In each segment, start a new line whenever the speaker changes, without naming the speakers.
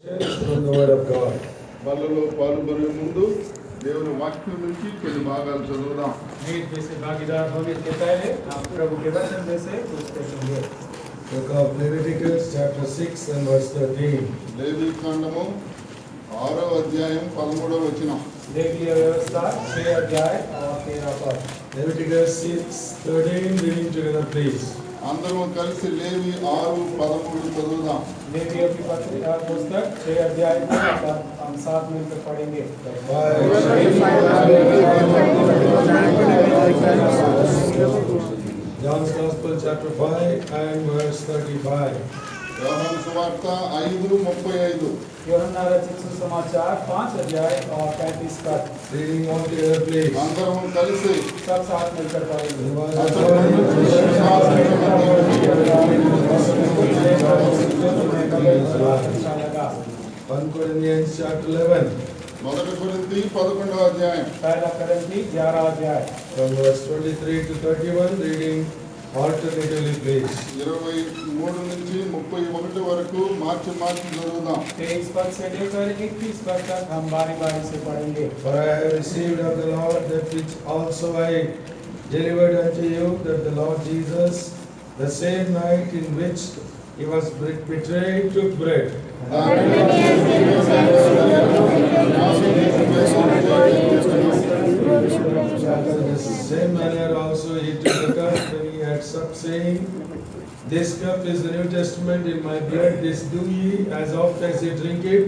From the word of God.
బల్లలో పాల్గొనే ముందు దేవుని వాక్యం నుంచి కొన్ని భాగాలు చదువుదాం.
मीट में से भागीदार होने से पहले आप प्रभु के वचन में से कुछ देखेंगे.
Book of Leviticus chapter 6 and verse 13.
లేవి కాండము 6వ అధ్యాయం 13వ వచనం.
लेवीय व्यवस्था 6 अध्याय और 13 पद.
Leviticus 6:13, reading together please.
అందరం కలిసి లేవి 6:13 చదువుదాం.
लेवीय की पुस्तक 6 अध्याय को हम साथ मिलकर पढ़ेंगे.
John's Gospel chapter 5 and verse 35.
యోహాను సువార్త 5:35.
यूहन्ना रचित सुसमाचार 5 अध्याय और 35 पद.
Reading all together please.
అందరం కలిసి
सब साथ मिलकर पढ़ेंगे. अच्छा लगा.
1 Corinthians chapter 11
మొదటి కొరింథీ 11వ అధ్యాయం
पहला कोरिन्थी 11 अध्याय
from verse 23 to 31, reading alternatively please.
23 నుంచి 31 వరకు మార్చి చదువుదాం.
23 पद से लेकर 31 पद तक हम बारी-बारी से पढ़ेंगे.
For I have received of the Lord that which also I delivered unto you, that the Lord Jesus, the same night in which he was betrayed, took bread. After the same manner also he took the cup when he had supped, saying, This cup is the New Testament in my blood. This do ye as oft as ye drink it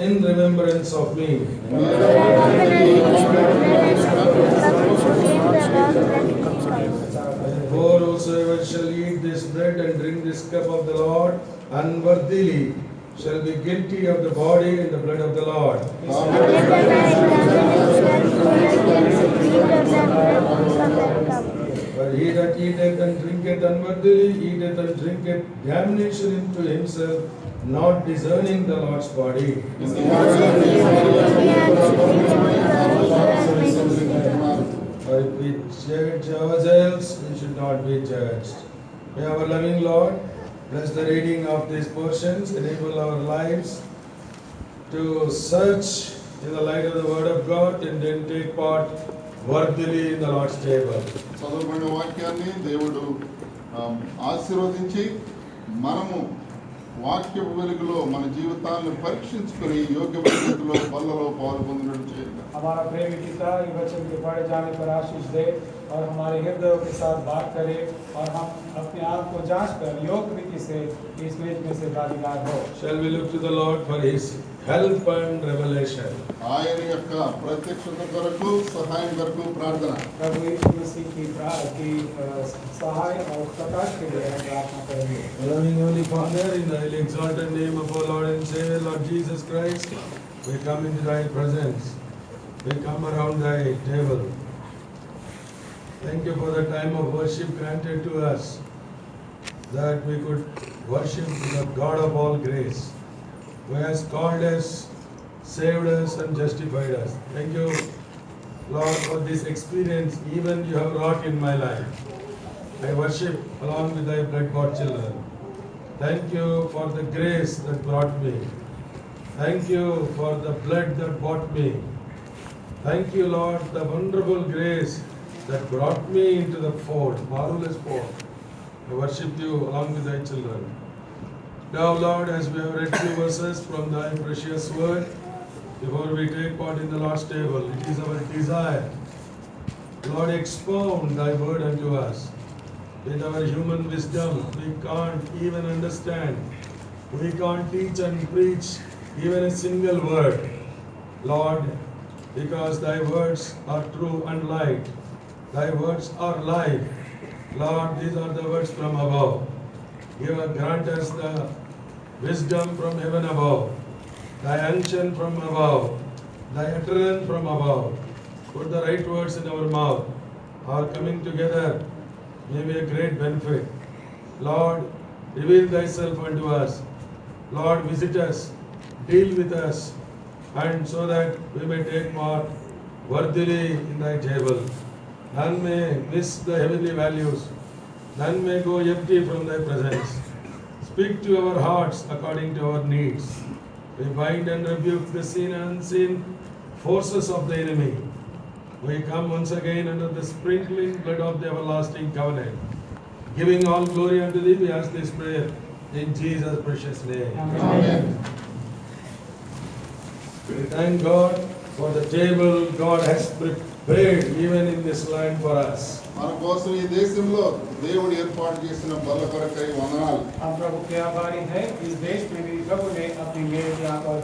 in remembrance of me. For whosoever shall eat this bread and drink this cup of the Lord unworthily shall be guilty of the body and the blood of the Lord. But he that eateth and drinketh unworthily eateth and drinketh damnation into himself, not discerning the Lord's body. For if we judge ourselves, we should not be judged. May our loving Lord bless the reading of these portions, enable our lives to search in the light of the Word of God, and then take part worthily in the Lord's table.
చదువుకున్న వాక్యాన్ని దేవుడు ఆశీర్వదించి మనము వాక్యపు వెలుగులో మన జీవితాలను పరీక్షించుకొని యోగ్య పద్ధతిలో బల్లలో పాల్గొందినట్టు చేయాలి.
हमारा प्रेमी पिता ये वचन के पढ़े जाने पर आशीष दे और हमारे हृदयों के साथ बात करे और हम अपने आप को जांच कर योग्य रीति से इस मेज में से भागीदार हो.
Shall we look to the Lord for His help and revelation?
ఆయన యొక్క ప్రత్యక్షత కొరకు సహాయం కొరకు ప్రార్థన.
प्रभु यीशु मसीह की सहाय और प्रकाश के लिए हम प्रार्थना करेंगे.
Loving Holy Father, in the highly exalted name of our Lord and Savior, Lord Jesus Christ, we come into Thy presence. We come around Thy table. Thank you for the time of worship granted to us, that we could worship the God of all grace, who has called us, saved us and justified us. Thank you, Lord, for this experience even you have wrought in my life. I worship along with Thy blood-bought children. Thank you for the grace that brought me. Thank you for the blood that bought me. Thank you, Lord, the wonderful grace that brought me into the fold, marvelous fold. I worship you along with Thy children. Now, Lord, as we have read few verses from Thy precious word, before we take part in the Lord's table, it is our desire, Lord, expound Thy word unto us. With our human wisdom, we can't even understand. We can't teach and preach even a single word. Lord, because Thy words are true and light. Thy words are life. Lord, these are the words from above. Grant us the wisdom from heaven above, Thy unction from above, Thy utterance from above. Put the right words in our mouth. Our coming together may be a great benefit. Lord, reveal Thyself unto us. Lord, visit us, deal with us, and so that we may take part worthily in Thy table. None may miss the heavenly values. None may go empty from Thy presence. Speak to our hearts according to our needs. We bind and rebuke the seen and unseen forces of the enemy. We come once again under the sprinkling blood of the everlasting covenant. Giving all glory unto thee, we ask this prayer in Jesus' precious name.
Amen.
We thank God for the table God has prepared even in this land for us.
మన కోసం ఈ దేశంలో దేవుడు ఏర్పాటు చేసిన బల్ల కొరకై వందనాలు.
हम प्रभु के आभारी हैं इस देश में भी प्रभु ने अपनी मेज यहाँ पर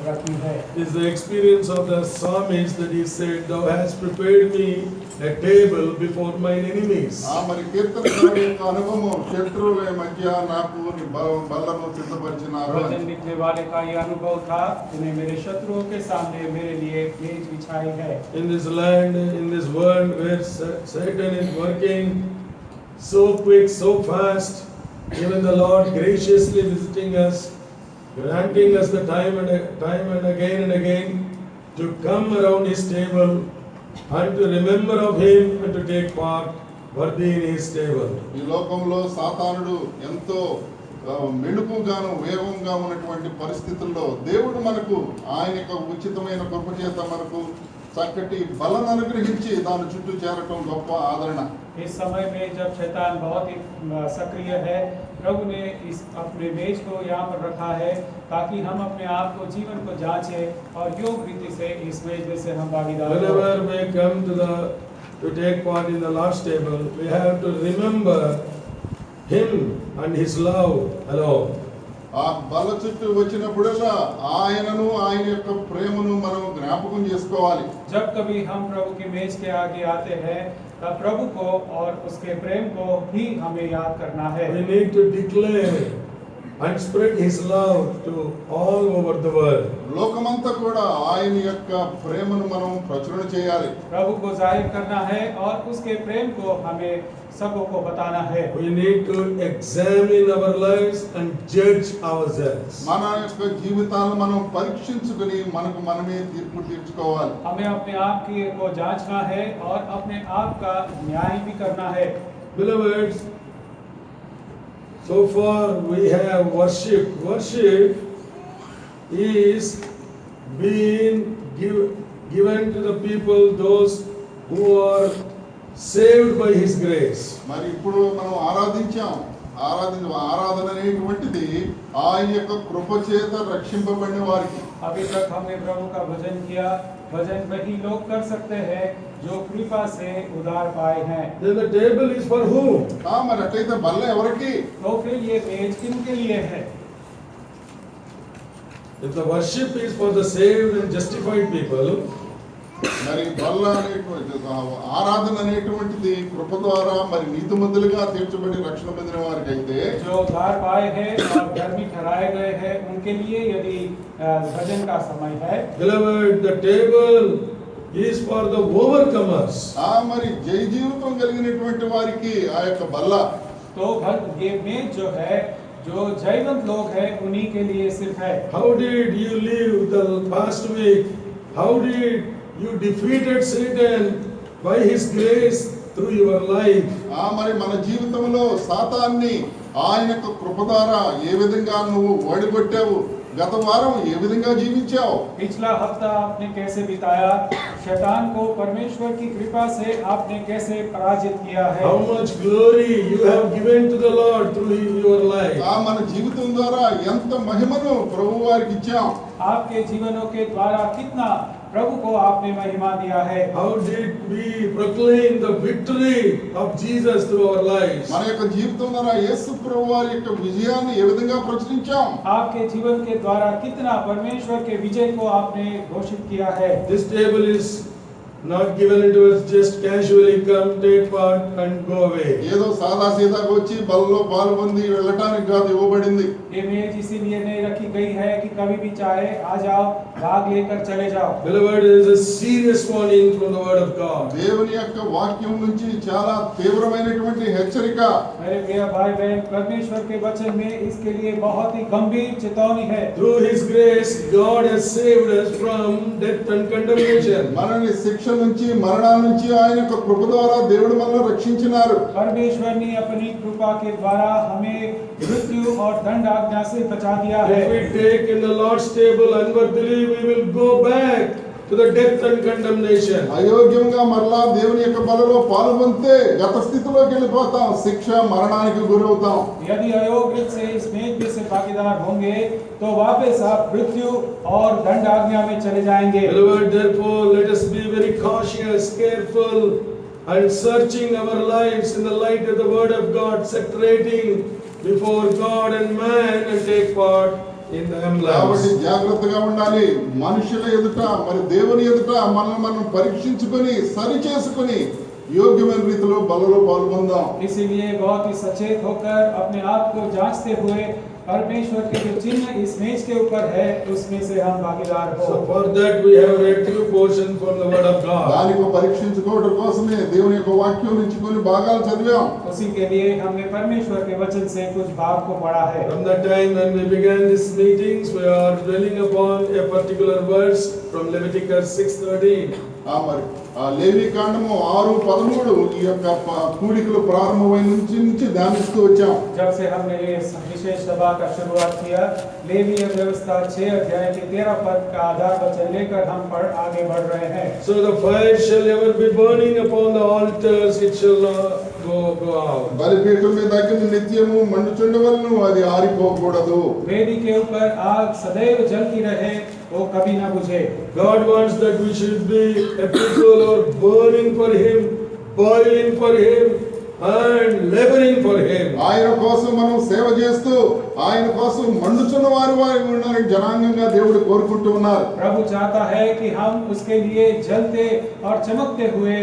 रखी है.
This is the experience of the psalmist that he said, Thou hast prepared me a table before mine enemies.
మరి కీర్తనకారుని యొక్క అనుభవం శత్రువుల మధ్య నాకు నీ బల్లను సిద్ధపరిచినారు.
भजन लिखने वाले का ये अनुभव था, तूने मेरे शत्रुओं के सामने मेरे लिए मेज बिछाई है.
In this land, in this world where Satan is working so quick, so fast, even the Lord graciously visiting us, granting us the time and again to come around his table and to remember of him and to take part worthy in his table.
ఈ లోకంలో సాతానుడు ఎంతో మెళుకుగాను వేగంగా ఉన్నటువంటి పరిస్థితుల్లో దేవుడు మనకు ఆయన యొక్క ఉచితమైన కృప చేత మనకు చక్కటి బలను అనుగ్రహించి దాని చుట్టూ చేరటం గొప్ప ఆదరణ.
इस समय में जब शैतान बहुत ही सक्रिय है, प्रभु ने इस अपने मेज को यहाँ पर रखा है ताकि हम अपने आप को जीवन को जांचें और योग रीति से इस मेज में से हम भागीदार हों.
Whenever we come to take part in the Lord's table, we have to remember him and his love alone.
ఆ బల చుట్టూ వచ్చినప్పుడల్లా ఆయనను ఆయన యొక్క ప్రేమను మనం జ్ఞాపకం చేసుకోవాలి.
जब कभी हम प्रभु की मेज के आगे आते हैं तब प्रभु को और उसके प्रेम को ही हमें याद करना है.
We need to declare and spread his love to all over the world.
లోకమంతా కూడా ఆయన యొక్క ప్రేమను మనం ప్రచురణ చేయాలి.
प्रभु को जाहिर करना है और उसके प्रेम को हमें सबको बताना है.
We need to examine our lives and judge ourselves.
మన యొక్క జీవితాలను మనం పరీక్షించుకొని మనకు మనమే తీర్పు తీర్చుకోవాలి.
हमें अपने आप की को जांचना है और अपने आप का न्याय भी करना है.
Beloved, so far we have worship. Worship is being given to the people, those who are saved by his grace.
మరి ఇప్పుడు మనం ఆరాధన అనేటువంటిది ఆయన యొక్క కృప చేత రక్షింపబడిన వారికి.
अभी तक हमने प्रभु का भजन किया. भजन वही लोग कर सकते हैं जो कृपा से उद्धार पाए हैं.
Then the table is for whom?
మరి అట్లయితే బల్ల ఎవరికి?
तो फिर ये मेज किनके लिए है?
If the worship is for the saved and justified people,
మరి బల్ల అనేటువంటి ఆరాధన అనేటువంటిది కృప ద్వారా మరి నీతిమంతులుగా తీర్చబడి రక్షణ పొందిన వారికి అయితే,
जो उद्धार पाए हैं और धर्मी ठहराए गए हैं उनके लिए यदि भजन का समय है.
beloved, the table is for the overcomers.
మరి జయ జీవితం కలిగినటువంటి వారికి ఆ యొక్క బల్ల.
तो ये मेज जो है, जो जयवंत लोग हैं उन्हीं के लिए सिर्फ है.
How did you live the past week? How did you defeated Satan by his grace through your life?
మరి మన జీవితంలో సాతాన్ని ఆయన యొక్క కృప ద్వారా ఏ విధంగా నువ్వు ఓడిగొట్టావు? గత వారం ఏ విధంగా జీవించావు?
पिछला हफ्ता आपने कैसे बिताया? शैतान को परमेश्वर की कृपा से आपने कैसे पराजित किया है?
How much glory you have given to the Lord through your life?
మన జీవితం ద్వారా ఎంత మహిమను ప్రభు వారికి ఇచ్చాం.
आपके जीवनों के द्वारा कितना प्रभु को आपने महिमा दिया है.
How did we proclaim the victory of Jesus through our lives?
మన యొక్క జీవితం ద్వారా యేసు ప్రభు వారి యొక్క విజయాన్ని ఏ విధంగా ప్రచురించాం?
आपके जीवन के द्वारा कितना परमेश्वर के विजय को आपने घोषित किया है.
This table is not given to us just casually come, take part and go away.
ఏదో సాదా సీదాగా వచ్చి బల్లో పాల్గొంది వెళ్ళటానికి కాదు ఇవ్వబడింది.
ये मेज इसीलिए नहीं रखी गई है कि कभी भी चाहे आ जाओ, भाग लेकर चले जाओ.
Beloved, there is a serious warning from the word of God.
దేవుని యొక్క వాక్యం నుంచి చాలా తీవ్రమైనటువంటి హెచ్చరిక.
मेरे प्रिय भाई बहन, परमेश्वर के वचन में इसके लिए बहुत ही गंभीर चेतावनी है.
Through his grace, God has saved us from death and condemnation.
మనల్ని శిక్ష నుంచి మరణం నుంచి ఆయన యొక్క కృప ద్వారా దేవుడు మనల్ని రక్షించినారు.
परमेश्वर ने अपनी कृपा के द्वारा हमें मृत्यु और दंड आज्ञा से बचा दिया है।
If we take in the Lord's table unworthily, we will go back to the death and condemnation.
అయోగ్యంగా మరలా దేవుని యొక్క బలలో పాల్గొంటే గత స్థితిలోకి వెళ్ళిపోతాం, శిక్ష మరణానికి గురవుతాం.
यदि अयोग्य से इस मेज में से भागीदार होंगे तो वापस आप मृत्यु और दंड आज्ञा में चले जाएंगे।
Beloved, therefore, let us be very cautious, careful, and searching our lives in the light of the Word of God, separating before God and man, and take part in the
కాబట్టి
emblems.
జాగ్రత్తగా ఉండాలి. మనుషుల ఎదుట మరి దేవుని ఎదుట మనల్ని మనం పరీక్షించుకొని సరి చేసుకొని योग्यమైన రీతిలో బలలో పాల్గొందాం.
इसीलिए बहुत ही सचेत होकर अपने आप को जांचते हुए परमेश्वर के जो चिन्ह इस मेज के ऊपर है उसमें से हम भागीदार हो।
So for that we have read few portions from the Word of God.
దానికి పరీక్షించుకోవడం కోసమే దేవుని యొక్క వాక్యం నుంచి కొన్ని భాగాలు చదివాం.
उसी के लिए हमने परमेश्वर के वचन से कुछ भाग को पढ़ा है।
From the time when we began these meetings, we are dwelling upon a particular verse from Leviticus 6:13.
మరి లేవి కాండము 6:13 ఈ యొక్క కూడికలు ప్రారంభమైన నుంచి ధ్యానిస్తూ వచ్చాం.
जब से हमने ये विशेष सभा का शुरुआत किया, लेवीय व्यवस्था 6 अध्याय के 13 पद का आधार वचन लेकर हम आगे बढ़ रहे हैं।
So the fire shall ever be burning upon the altars, it shall not go out.
బలిపీఠం మీద అగ్ని నిత్యము మండుచుండవలను, అది ఆరిపోకూడదు.
वेदी के ऊपर आग सदैव जलती रहे, वो कभी न बुझे।
God wants that we should be a people who are burning for Him, boiling for Him, and laboring for Him.
ఆయన కోసం మనం సేవ చేస్తూ ఆయన కోసం మండుచున్న వారి ఉన్నారని జనాంగంగా దేవుడు కోరుకుంటూ ఉన్నారు.
प्रभु चाहता है कि हम उसके लिए जलते और चमकते हुए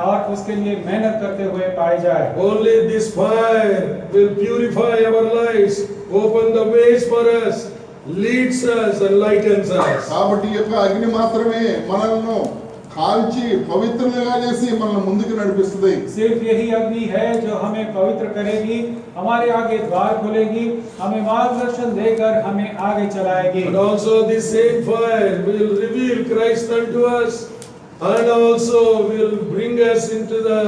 और उसके लिए मेहनत करते हुए पाए जाए।
Only this fire will purify our lives, open the ways for us, leads us and lightens us.
కాబట్టి ఈ యొక్క అగ్ని మాత్రమే మనల్ని కాల్చి పవిత్రంగా చేసి మనల్ని ముందుకు నడిపిస్తుంది.
सिर्फ यही अग्नि है जो हमें पवित्र करेगी, हमारे आगे द्वार खोलेगी, हमें मार्गदर्शन देकर हमें आगे चलाएगी।
And also this same fire will reveal Christ unto us, and also will bring us into the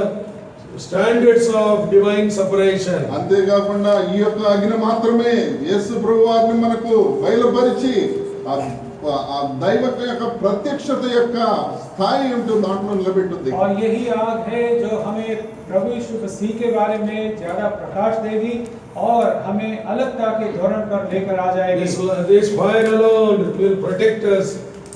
standards of divine separation.
అంతేకాకుండా ఈ యొక్క అగ్ని మాత్రమే యేసు ప్రభువారిని మనకు బయలుపరిచి ఆ దైవ యొక్క ప్రత్యక్షత యొక్క స్థాయి ఉంటూ దాంట్లో నిలబెట్టుద్ది.
और यही आग है जो हमें प्रभु यीशु मसीह के बारे में ज्यादा प्रकाश देगी और हमें अलगता के धोरण पर लेकर आ जाएगी।
This fire alone will protect us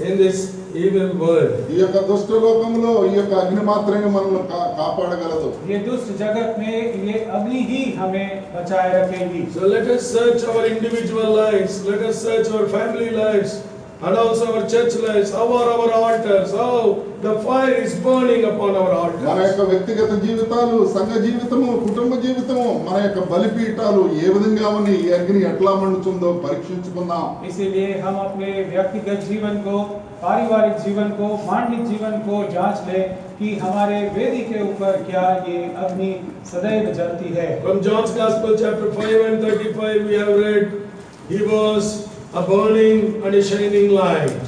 in this evil world.
ఈ యొక్క దుష్ట లోకంలో ఈ యొక్క అగ్ని మాత్రమే మనల్ని కాపాడగలదు.
ये दुष्ट जगत में ये अग्नि ही हमें बचाए रखेगी।
So let us search our individual lives, let us search our family lives, and also our church lives. How are our altars? How the fire is burning upon our
మన
altars.
యొక్క వ్యక్తిగత జీవితాలు, సంఘ జీవితము, కుటుంబ జీవితము, మన యొక్క బలిపీఠాలు ఏ విధంగా ఉన్నాయి, ఈ అగ్ని ఎట్లా మండుతుందో పరీక్షించుకుందాం.
इसीलिए हम अपने व्यक्तिगत जीवन को, पारिवारिक जीवन को, मानविक जीवन को जांच लें कि हमारे वेदी के ऊपर क्या ये अग्नि सदैव जलती है।
From John's Gospel chapter 5 and 35 we have read, he was a burning and a shining light.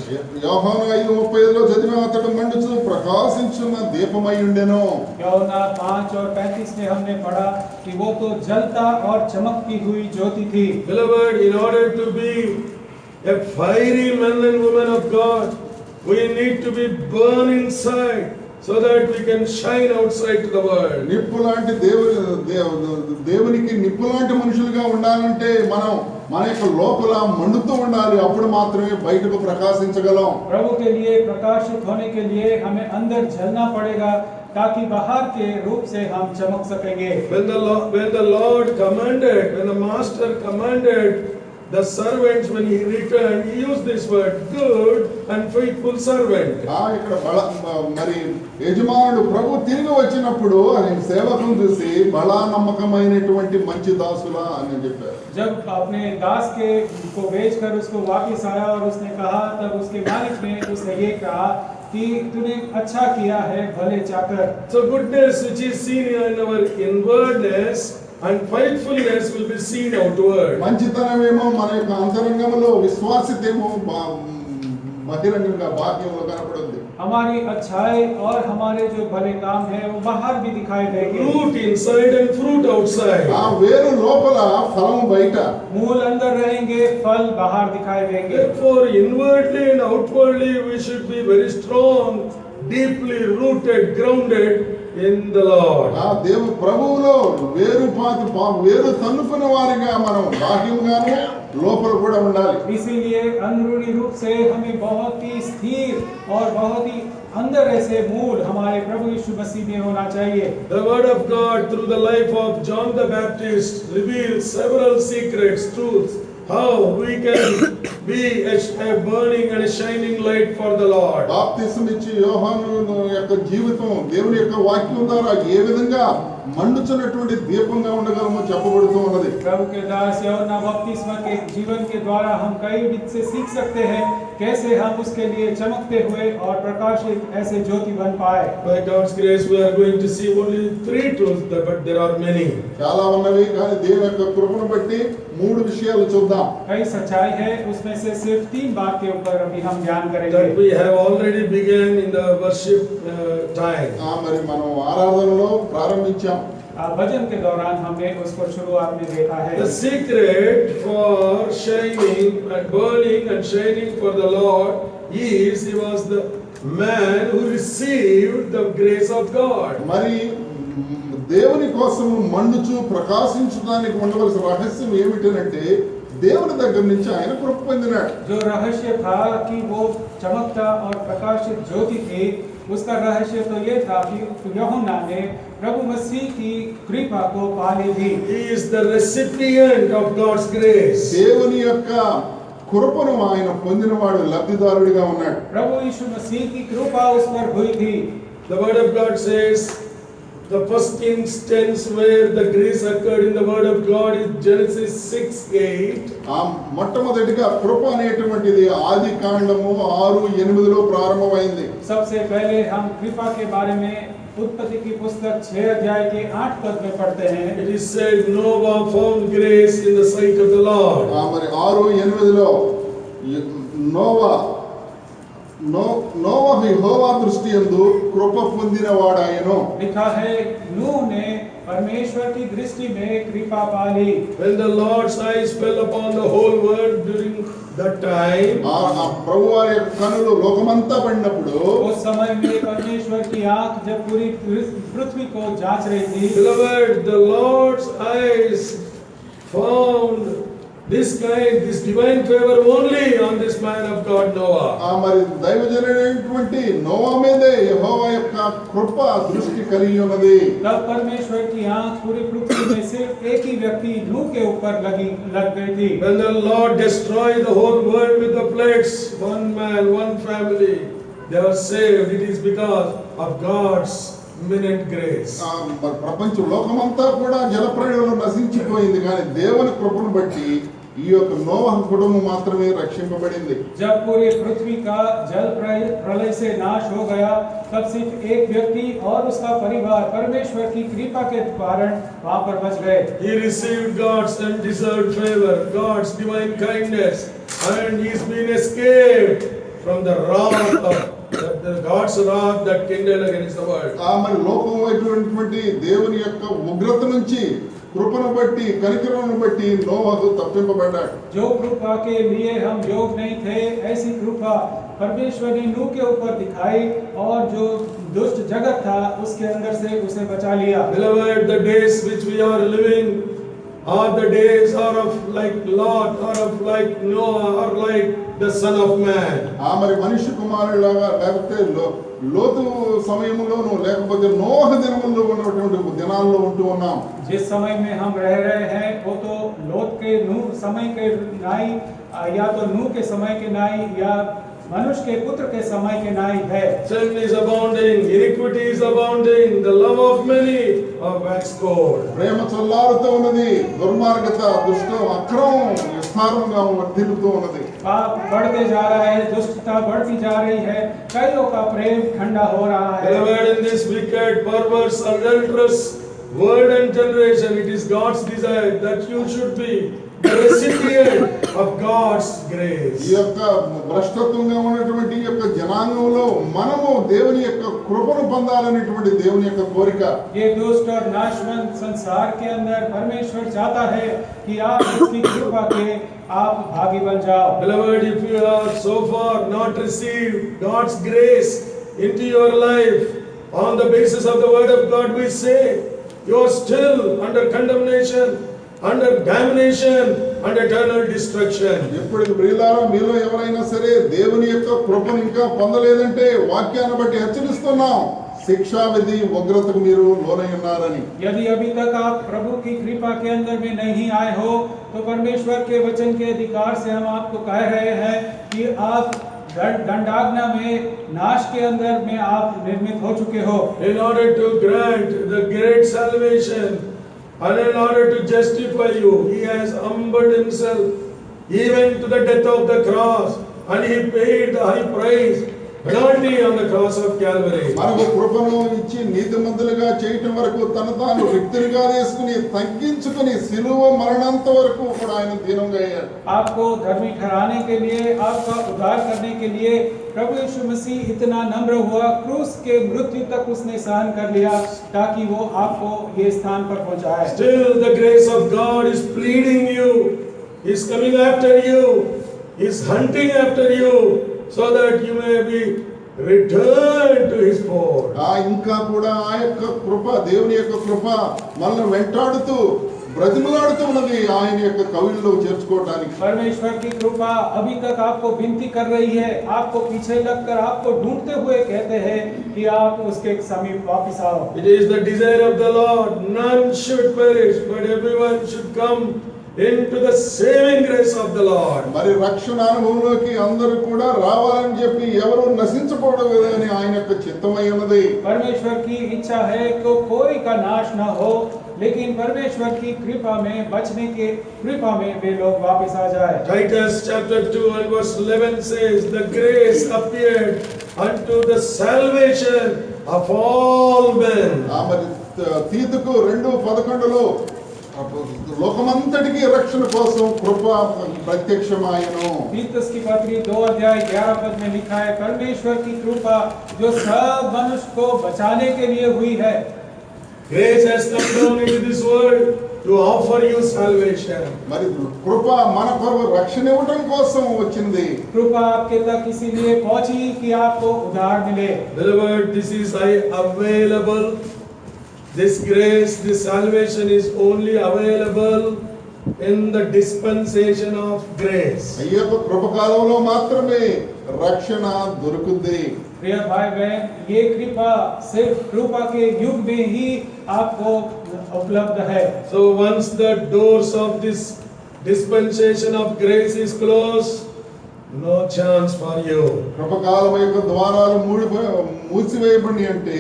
యోహాను 5:35లో చదివిన అతడు మండుచు ప్రకాశించున్న దీపమై ఉండెను.
यूहन्ना 5 और 35 में हमने पढ़ा कि वो तो जलता और चमकती हुई ज्योति थी।
Beloved, in order to be a fiery men and women of God, we need to be burned inside so that we can shine outside to the world.
నిప్పు లాంటి దేవునికి నిప్పు లాంటి మనుషులుగా ఉండాలంటే మనం మన యొక్క లోపల మండుతూ ఉండాలి, అప్పుడు మాత్రమే బయటకు ప్రకాశించగలం.
प्रभु के लिए प्रकाशित होने के लिए हमें अंदर जलना पड़ेगा ताकि बाहर के रूप से हम चमक सकेंगे।
When the Lord commanded, when the Master commanded the servants, when he returned, he used this word, good and faithful servant.
ఇక్కడ మరి యజమానుడు ప్రభు తిరిగి వచ్చినప్పుడు ఆయన సేవకులను చూసి బలా నమ్మకమైనటువంటి మంచి దాసులా అని చెప్పారు.
जब अपने दास के को बेचकर उसको वापस आया और उसने कहा, तब उसके मालिक ने उसने ये कहा कि तूने अच्छा किया है भले चाकर।
So goodness which is seen in our inwardness and faithfulness will be seen outward.
మంచితనమేమో మన యొక్క అంతరంగంలో, విశ్వాసితేమో బహిరంగంగా బాహ్యంలో కనపడుద్ది.
हमारी अच्छाई और हमारे जो भले काम है वो बाहर भी दिखाई देंगे।
Root inside and fruit outside.
ఆ వేరు లోపల ఫలం బయట.
मूल अंदर रहेंगे, फल बाहर दिखाई देंगे।
Therefore, inwardly and outwardly, we should be very strong, deeply rooted, grounded in the Lord.
ఆ దేవుని ప్రభువులో వేరు తన్నుకున్న వారిగా మనం బాహ్యంగాను లోపల కూడా ఉండాలి.
इसीलिए अंदरूनी रूप से हमें बहुत ही स्थिर और बहुत ही अंदर ऐसे मूल हमारे प्रभु यीशु मसीह में होना चाहिए।
The word of God through the life of John the Baptist reveals several secrets, truths, how we can be a burning and a shining light for the Lord.
బాప్తిస్మం ఇచ్చి యోహాను యొక్క జీవితం దేవుని యొక్క వాక్యం ద్వారా ఏ విధంగా మండుచున్నటువంటి దీపంగా ఉండగలమో చెప్పబడుతూ ఉన్నది.
प्रभु के दास यूहन्ना बपतिस्मा के जीवन के द्वारा हम कई विध से सीख सकते हैं कैसे हम उसके लिए चमकते हुए और प्रकाशित ऐसे ज्योति बन पाए।
By God's grace we are going to see only 3 truths, but there are many.
చాలా ఉన్నవి కానీ దేవుని యొక్క కృపను బట్టి 3 విషయాలు చూద్దాం.
कई सच्चाई है, उसमें से सिर्फ 3 बात के ऊपर अभी हम ध्यान
That
करेंगे।
we have already begun in the worship time.
మరి మనం ఆరాధనలో ప్రారంభించాం.
भजन के दौरान हमने उसको शुरुआत में देखा है।
The secret for shining and burning and shining for the Lord is he was the man who received the grace of God.
మరి దేవుని కోసం మండుచు ప్రకాశించడానికి ఉండవలసిన రహస్యం ఏమిటంటే దేవుని దగ్గర నుంచి ఆయన కృప పొందినాడు.
जो रहस्य था कि वो चमकता और प्रकाशित ज्योति थी, उसका रहस्य तो ये था कि यूहन्ना ने प्रभु मसीह की कृपा को पा ली थी।
He is the recipient of God's grace.
దేవుని యొక్క కృపను ఆయన పొందినవాడు లబ్ధిదారుడిగా ఉన్నాడు.
प्रभु यीशु मसीह की कृपा उस पर हुई थी।
The word of God says the first instance where the grace occurred in the word of God is Genesis 6:8.
ఆ మొట్టమొదటిగా కృప అనేటువంటిది ఆది కాండము 6:8లో ప్రారంభమైంది.
सबसे पहले हम कृपा के बारे में उत्पत्ति की पुस्तक 6 अध्याय के 8 पद में पढ़ते हैं।
It is said Noah found grace in the sight of the Lord.
మరి 6:8లో నోవహు యెహోవా దృష్టి యందు కృప పొందినవాడాయను.
लिखा है नूह ने परमेश्वर की दृष्टि में कृपा पाली।
When the Lord's eyes fell upon the whole world during that time,
ఆ ప్రభువారి యొక్క కనులు లోకమంతా పడినప్పుడు
उस समय में परमेश्वर की आंख जब पूरी पृथ्वी को जांच रही थी,
beloved, the Lord's eyes found this divine favor only on this man of God Noah.
మరి దైవజనుడైనటువంటి నోవా మీదే యెహోవా యొక్క కృప దృష్టి కలిగి ఉన్నది.
तब परमेश्वर की आंख पूरी पृथ्वी में सिर्फ एक ही व्यक्ति नूह के ऊपर लग गई थी।
When the Lord destroyed the whole world with the floods, one man, one family, they were saved. It is because of God's imminent grace.
మరి ప్రపంచ లోకమంతా కూడా జలప్రళయంలో నశించిపోయింది కానీ దేవుని కృపను బట్టి ఈ యొక్క నోవహు కుటుంబం మాత్రమే రక్షింపబడింది.
जब पूरी पृथ्वी का जल प्रलय से नाश हो गया, तब सिर्फ एक व्यक्ति और उसका परिवार परमेश्वर की कृपा के कारण वहां पर बच गए।
He received God's undeserved favor, God's divine kindness, and he's been escaped from the wrath of the God's wrath that kindled against the world.
మరి లోకం వైపునటువంటి దేవుని యొక్క ఉగ్రత నుంచి కృపను బట్టి కనికరమును బట్టి నోవహు తప్పింపబడ్డాడు.
जो कृपा के लिए हम योग नहीं थे, ऐसी कृपा परमेश्वर ने नूह के ऊपर दिखाई और जो दुष्ट जगत था उसके अंदर से उसे बचा लिया।
Beloved, the days which we are living are the days are of like Lot, or of like Noah, or like the Son of Man.
మరి మనిషి కుమారులాగా లేకపోతే లోతు సమయంలోనూ లేకపోతే నోవహు దినముల్లో ఉన్నటువంటి దినాల్లో ఉంటూ ఉన్నాం.
जिस समय में हम रह रहे हैं वो तो लोत के नूह समय के नाई या तो नूह के समय के नाई या मनुष्य के पुत्र के समय के नाई है।
Sin is abounding, iniquity is abounding, the love of many are waxed cold.
ప్రేమ చల్లారుతూ ఉన్నది, దుర్మార్గత దుష్టం అక్రమం విస్తారంగా వర్ధిల్లుతూ ఉన్నది.
पाप बढ़ते जा रहा है, दुष्टता बढ़ती जा रही है, कईयों का प्रेम ठंडा हो रहा है।
Beloved, in this wicked, perverse, adulterous world and generation, it is God's desire that you should be the recipient of God's grace.
ఈ యొక్క భ్రష్టత్వంగా ఉన్నటువంటి ఈ యొక్క జనాంగంలో మనము దేవుని యొక్క కృపను పొందాలనేటువంటి దేవుని యొక్క కోరిక.
ये दुष्ट और नाशवंत संसार के अंदर परमेश्वर चाहता है कि आप उसकी कृपा के आप भागी बन जाओ.
Beloved, if you have so far not received God's grace into your life, on the basis of the word of God, we say you are still under condemnation, under damnation, and eternal destruction.
ఎప్పుడు ప్రియులారా మీలో ఎవరైనా సరే దేవుని యొక్క కృపను ఇంకా పొందలేదంటే వాక్యాన్ని బట్టి హెచ్చరిస్తున్నాం, శిక్షా విధి ఉగ్రతకు మీరు లోనై ఉన్నారని.
यदि अभी तक आप प्रभु की कृपा के अंदर में नहीं आए हो तो परमेश्वर के वचन के अधिकार से हम आपको कह रहे हैं कि आप दंडाज्ञा में नाश के अंदर में आप निर्मित हो चुके हो.
In order to grant the great salvation and in order to justify you, he has humbled himself even to the death of the cross, and he paid the high price penalty on the cross of Calvary.
మనకు కృపను ఇచ్చి నీతిమంతులుగా చేయటం వరకు తను తాను వ్యక్తిగా చేసుకుని తగ్గించుకుని సిలువ మరణంత వరకు కూడా ఆయన దీనంగా అయ్యాడు.
आपको धर्मी ठहराने के लिए, आपका उद्धार करने के लिए प्रभु यीशु मसीह इतना नम्र हुआ, क्रूस के मृत्यु तक उसने सहन कर लिया ताकि वो आपको ये स्थान पर पहुंचाए.
Still the grace of God is pleading you, is coming after you, is hunting after you, so that you may be returned to his fold.
ఇంకా కూడా ఆ యొక్క కృప, దేవుని యొక్క కృప మనల్ని వెంటాడుతూ బ్రతిమలాడుతూ ఉన్నది ఆయన యొక్క కవిల్లో చేర్చుకోవడానికి.
परमेश्वर की कृपा अभी तक आपको विनती कर रही है, आपको पीछे लगकर आपको ढूंढते हुए कहते हैं कि आप उसके समीप वापस आओ.
It is the desire of the Lord, none should perish, but everyone should come into the saving grace of the Lord.
మరి రక్షణ అనుభవంలోకి అందరూ కూడా రావాలని చెప్పి ఎవరు నశించకూడదు అని ఆయన యొక్క చిత్తమై ఉన్నది.
परमेश्वर की इच्छा है कि कोई का नाश न हो, लेकिन परमेश्वर की कृपा में बचने के कृपा में वे लोग वापस आ जाए.
Titus chapter 2 and verse 11 says, the grace appeared unto the salvation of all men.
మరి తీతుకు 2:11లో లోకమంతటికి రక్షణ కోసం కృప ప్రత్యక్షమాయను.
तीतुस की पत्री 2:11 में लिखा है, परमेश्वर की कृपा जो सब मनुष्य को बचाने के लिए हुई है.
Grace has come down into this world to offer you salvation.
మరి కృప మన కొరకు రక్షణ ఇవ్వడం కోసం వచ్చింది.
कृपा आपके तक इसीलिए पहुंची कि आपको उद्धार मिले.
Beloved, this is available. This grace, this salvation is only available in the dispensation of grace.
ఈ యొక్క కృపకాలంలో మాత్రమే రక్షణ దొరుకుతుంది.
प्रिय भाई बहन, ये कृपा सिर्फ कृपा के युग में ही आपको उपलब्ध है.
So once the doors of this dispensation of grace is closed, no chance for you.
కృపకాలం యొక్క ద్వారాలు మూసివేయబడి అంటే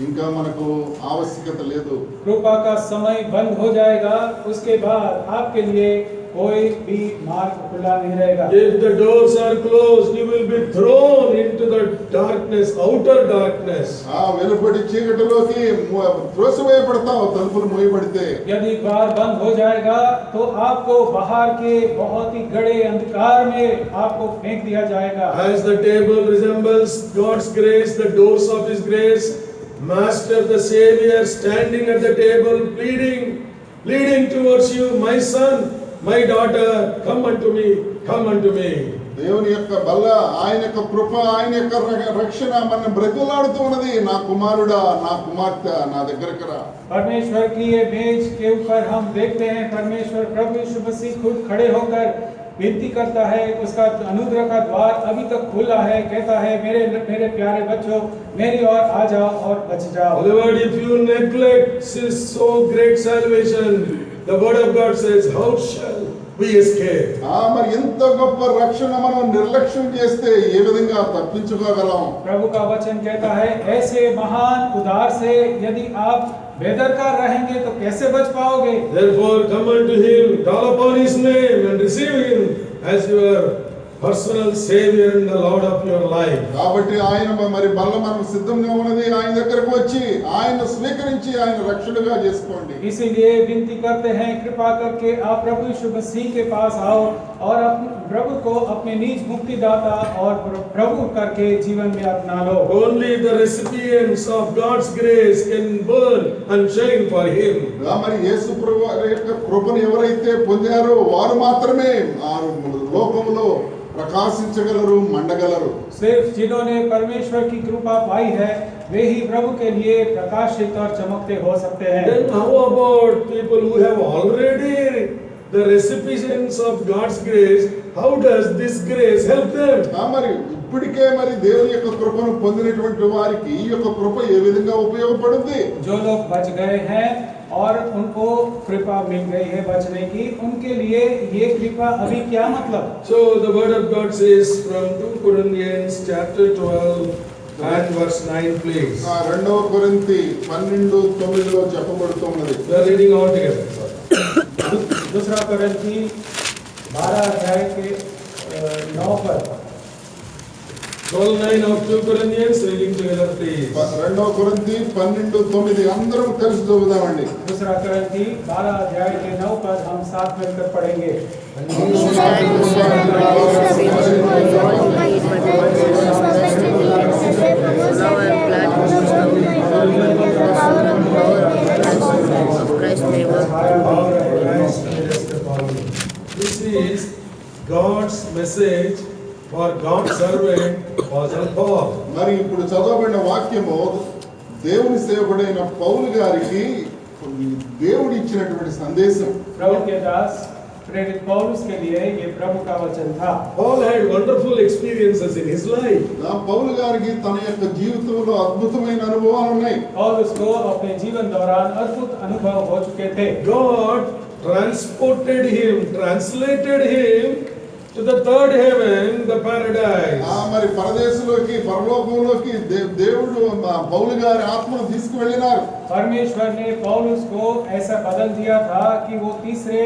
ఇంకా మనకు ఆవశ్యకత లేదు.
कृपा का समय बंद हो जाएगा, उसके बाद आपके लिए कोई भी मार्ग खुला नहीं रहेगा.
If the doors are closed, you will be thrown into the darkness, outer darkness.
ఆ వెలుపటి చీకటిలోకి త్రోసివేయబడతావు తలుపులు మూయబడితే.
यदि द्वार बंद हो जाएगा तो आपको बाहर के बहुत ही गड़े अंधकार में आपको फेंक दिया जाएगा.
As the table resembles God's grace, the doors of His grace, Master the Savior standing at the table, pleading towards you, my son, my daughter, come unto me, come unto me.
దేవుని యొక్క బల్ల, ఆయన యొక్క కృప, ఆయన యొక్క రక్షణ మన బ్రతిమలాడుతూ ఉన్నది. నా కుమారుడా, నా కుమార్తె, నా దగ్గరికి రా.
परमेश्वर की ये मेज के ऊपर हम देखते हैं परमेश्वर प्रभु यीशु मसीह खुद खड़े होकर विनती करता है. उसका अनुग्रह का द्वार अभी तक खुला है, कहता है मेरे प्यारे बच्चों, मेरी ओर आ जाओ और बच जाओ.
Beloved, if you neglect this so great salvation, the word of God says, how shall we escape?
మరి ఎంత గొప్ప రక్షణ మనం నిర్లక్ష్యం చేస్తే ఏ విధంగా తప్పించుకోగలం?
प्रभु का वचन कहता है, ऐसे महान उद्धार से यदि आप बेदरकार रहेंगे तो कैसे बच पाओगे?
Therefore come unto Him, call upon His name and receive Him as your personal Savior and the Lord of your life.
కాబట్టి ఆయన మరి బల్ల మనం సిద్ధంగా ఉన్నది, ఆయన దగ్గరకు వచ్చి ఆయన స్వీకరించి ఆయన రక్షణగా చేసుకోండి.
इसीलिए विनती करते हैं, कृपा करके आप प्रभु यीशु मसीह के पास आओ और प्रभु को अपने निज मुक्तिदाता और प्रभु करके जीवन में अपना लो.
Only the recipients of God's grace can burn and shine for Him.
మరి యేసు ప్రభు యొక్క కృపను ఎవరైతే పొందారో వారు మాత్రమే ఆ లోకంలో ప్రకాశించగలరు, మండగలరు.
सिर्फ जिन्होंने परमेश्वर की कृपा पाई है वे ही प्रभु के लिए प्रकाशित और चमकते हो सकते हैं.
Then how about people who have already the recipients of God's grace? How does this grace help them?
మరి ఇప్పటికే మరి దేవుని యొక్క కృపను పొందినటువంటి వారికి ఈ యొక్క కృప ఏ విధంగా ఉపయోగపడుతుంది?
जो लोग बच गए हैं और उनको कृपा मिल गई है बचने की, उनके लिए ये कृपा अभी क्या मतलब?
So the word of God says from 2 Corinthians chapter 12 and verse 9, please.
2 కొరింథీ 12:9 చెప్పబడుతున్నది.
We are reading all together.
दूसरा कोरिन्थी 12 अध्याय के 9 पर
12:9 of 2 Corinthians, reading together, please.
2 కొరింథీ 12:9 అందరం కలిసి చదువుదామండి.
दूसरा कोरिन्थी 12 अध्याय के 9 पर हम साथ मिलकर पढ़ेंगे.
This is God's message for God's servant Apostle Paul.
మరి ఇప్పుడు చదవబడిన వాక్యము దేవుని సేవకుడైన పౌలు గారికి దేవుడు ఇచ్చినటువంటి సందేశం.
प्रभु के दास प्रेरित पौलुस के लिए ये प्रभु का वचन था.
Paul had wonderful experiences in his life.
పౌలు గారికి తన యొక్క జీవితంలో అద్భుతమైన అనుభవాలు ఉన్నాయి.
पौलुस को अपने जीवन दौरान अद्भुत अनुभव हो चुके थे.
God transported him, translated him to the third heaven, the paradise.
మరి పరదేశంలోకి పరలోకంలోకి దేవుడు పౌలు గారి ఆత్మను తీసుకువెళ్ళినారు.
परमेश्वर ने पौलुस को ऐसा बदल दिया था कि वो तीसरे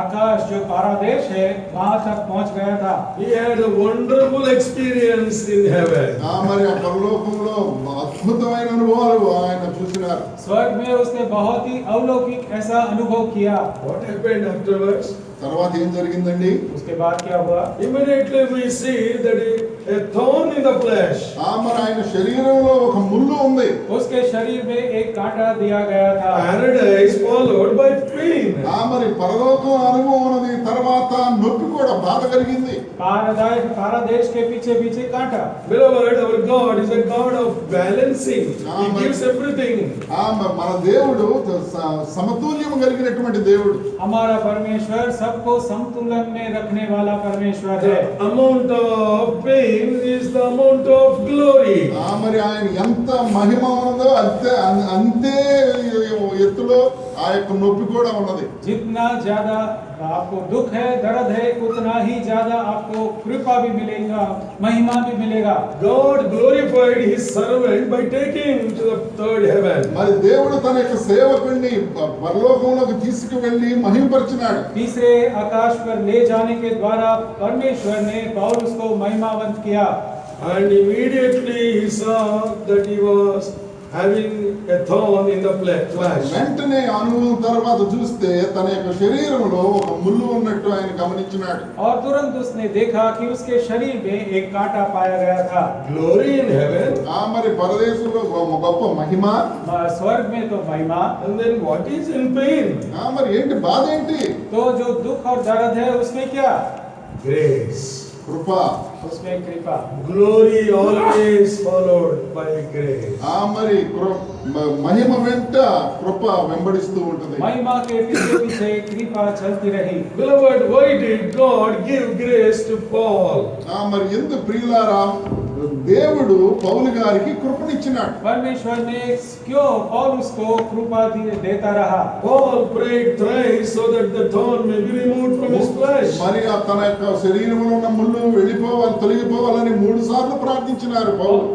आकाश जो पारादेश है वहां तक पहुंच गया था.
He had a wonderful experience in heaven.
మరి ఆ పరలోకంలో అద్భుతమైన అనుభవాలు ఆయన చూసినారు.
स्वर्ग में उसने बहुत ही अलौकिक ऐसा अनुभव किया.
What happened afterwards?
తర్వాత ఏం జరిగిందండి?
उसके बाद क्या हुआ?
Immediately we see that a thorn in the flesh.
మరి ఆయన శరీరంలో ఒక ముళ్ళు ఉంది.
उसके शरीर में एक कांटा दिया गया था.
Paradise followed by pain.
మరి పరలోకం అనుభవం ఉన్నది, తర్వాత నొప్పి కూడా బాధ కలిగింది.
पारादेश के पीछे पीछे कांटा.
Beloved, our God is a God of balancing. He gives everything.
మన దేవుడు సమతుల్యం కలిగినటువంటి దేవుడు.
हमारा परमेश्वर सबको संतुलन में रखने वाला परमेश्वर है.
The amount of pain is the amount of glory.
మరి ఆయన ఎంత మహిమ ఉన్నదో అంతే ఎత్తులో ఆ యొక్క నొప్పి కూడా ఉన్నది.
जितना ज्यादा आपको दुख है, दर्द है, उतना ही ज्यादा आपको कृपा भी मिलेगा, महिमा भी मिलेगा.
God glorified his servant by taking him to the third heaven.
మరి దేవుడు తన యొక్క సేవకుడిని పరలోకంలోకి తీసుకువెళ్ళి మహిమపరిచినాడు.
तीसरे आकाश पर ले जाने के द्वारा परमेश्वर ने पौलुस को महिमावंत किया.
And immediately he saw that he was having a thorn in the flesh.
వెంటనే అనుభవం తర్వాత చూస్తే తన యొక్క శరీరంలో ఒక ముళ్ళు ఉన్నట్టు ఆయన గమనించినాడు.
और तुरंत उसने देखा कि उसके शरीर में एक कांटा पाया गया था.
Glory in heaven.
మరి పరదేశంలో గొప్ప మహిమ,
स्वर्ग में तो महिमा.
And then what is in pain?
మరి ఏంటి బాధ ఏంటి?
तो जो दुख और दर्द है उसमें क्या?
Grace.
కృప.
उसमें कृपा.
Glory always followed by grace.
మరి మహిమ వెంట కృప వెంబడిస్తూ ఉంటుంది.
महिमा के पीछे पीछे कृपा चलती रही.
Beloved, why did God give grace to Paul?
మరి ఎందుకు ప్రియులారా దేవుడు పౌలు గారికి కృపనిచ్చినాడు?
परमेश्वर ने क्यों पौलुस को कृपा देता रहा?
Paul prayed thrice so that the thorn may be removed from his flesh.
మరి తన యొక్క శరీరంలో ఉన్న ముళ్ళు తొలగిపోవాలని 3 సార్లు ప్రార్థించినారు పౌలు.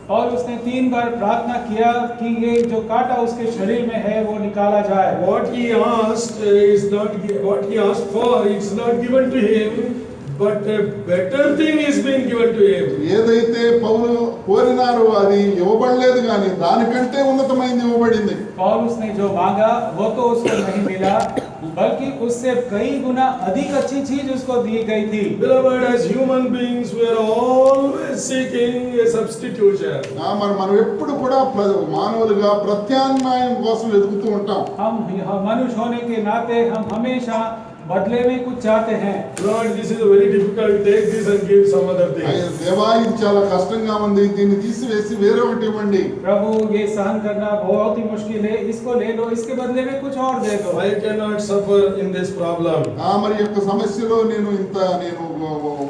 पौलुस ने 3 बार प्रार्थना किया कि ये जो कांटा उसके शरीर में है वो निकाला जाए.
What he asked for, it's not given to him but a better thing is being given to him.
ఏదైతే పౌలు కోరినారో అది ఇవ్వబడలేదు కానీ దానికంటే ఉన్నతమైనది ఇవ్వబడింది.
पौलुस ने जो मांगा वो तो उसको नहीं मिला, बल्कि उससे कई गुना अधिक अच्छी चीज उसको दी गई थी।
Beloved, as human beings, we are always seeking a substitution.
మరి మనం ఎప్పుడు కూడా మానవులుగా ప్రత్యామ్నాయం కోసం వెతుకుతూ ఉంటాం.
हम मनुष्य होने के नाते हम हमेशा बदले में कुछ चाहते हैं।
Lord, this is very difficult. Take this and give some other thing.
దేవా ఇది చాలా కష్టంగా ఉంది, దీన్ని తీసివేసి వేరే ఒకటి ఇవ్వండి.
प्रभु ये सहन करना बहुत ही मुश्किल है, इसको ले लो, इसके बदले में कुछ और दे दो।
I cannot suffer in this problem.
మరి యొక్క సమస్యలో నేను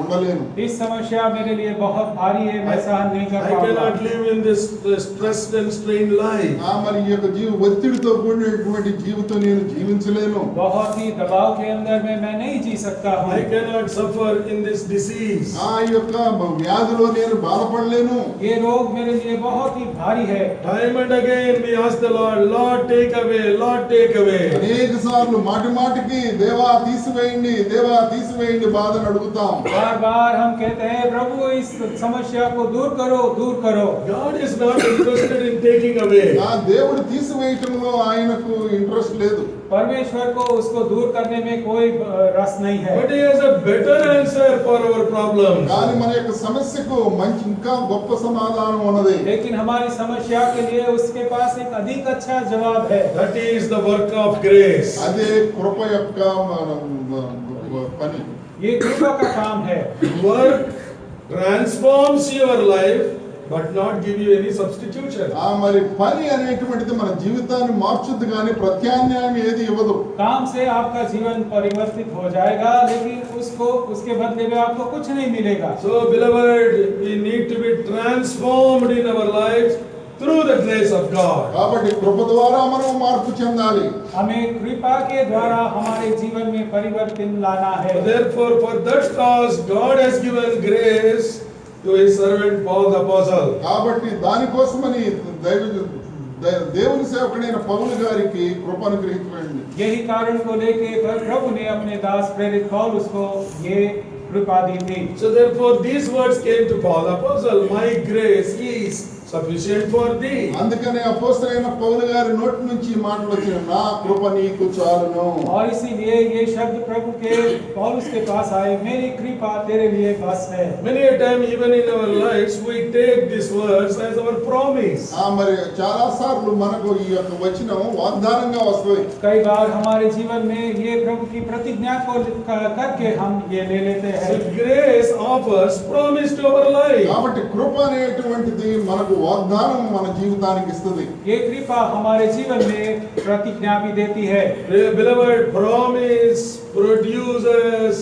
ఉండలేను.
इस समस्या मेरे लिए बहुत भारी है, मैं सहन नहीं कर
I
पाऊंगा।
cannot live in this stressed and strained life.
మరి ఈ యొక్క ఒత్తిడితో కూడినటువంటి జీవితం నేను జీవించలేను.
बहुत ही दबाव के अंदर में मैं नहीं जी सकता हूँ।
I cannot suffer in this disease.
ఈ యొక్క వ్యాధిలో నేను బాధపడలేను.
ये रोग मेरे लिए बहुत ही भारी है।
Time and again we ask the Lord, Lord take away, Lord take away.
అనేక సార్లు మాటి మాటికి దేవా తీసివేయండి, దేవా తీసివేయండి బాధను అడుగుతాం.
बार बार हम कहते हैं प्रभु इस समस्या को दूर करो, दूर करो।
God is not interested in taking away.
దేవుడు తీసివేయటంలో ఆయనకు ఇంట్రెస్ట్ లేదు.
परमेश्वर को उसको दूर करने में कोई रस नहीं है।
But he has a better answer for our problems.
కానీ మన యొక్క సమస్యకు మంచి ఇంకా గొప్ప సమాధానం ఉన్నది.
लेकिन हमारी समस्या के लिए उसके पास एक अधिक अच्छा जवाब है।
That is the work of grace.
అదే కృప యొక్క పని.
ये कृपा का काम है।
Work transforms your life but not give you any substitution.
మరి పని అనేటువంటిది మన జీవితాన్ని మార్చుద్ది కానీ ప్రత్యామ్నాయం ఏది ఇవ్వదు.
काम से आपका जीवन परिवर्तित हो जाएगा, लेकिन उसको उसके बदले में आपको कुछ नहीं मिलेगा।
So beloved, we need to be transformed in our lives through the grace of God.
కాబట్టి కృప ద్వారా మనం మార్పు చెందాలి.
हमें कृपा के द्वारा हमारे जीवन में परिवर्तन लाना है।
Therefore, for that cause, God has given grace to his servant Paul the apostle.
కాబట్టి దానికోసమని దేవుని సేవకుడైన పౌలు గారికి కృప అనుగ్రహించండి.
यही कारण को लेके प्रभु ने अपने दास प्रेरित पौलुस को ये कृपा दी थी।
So therefore, these words came to Paul the apostle, my grace is sufficient for thee.
అందుకనే అపోస్తలుడైన పౌలు గారి నోటి నుంచి ఈ మాటలు వచ్చిన నా కృప నీకు చాలును.
और इसीलिए ये शब्द प्रभु के पौलुस के पास आए, मेरी कृपा तेरे लिए बस है।
Many a time even in our lives we take these words as our promise.
మరి చాలా సార్లు మనకు ఈ యొక్క వచనం వాగ్దానంగా వస్తుంది.
कई बार हमारे जीवन में ये प्रभु की प्रतिज्ञा को करके हम ये ले लेते
So
हैं।
grace offers promise to our life.
కాబట్టి కృప అనేటువంటిది మనకు వాగ్దానం మన జీవితానికి ఇస్తుంది.
ये कृपा हमारे जीवन में प्रतिज्ञा भी देती है।
Beloved, promise produces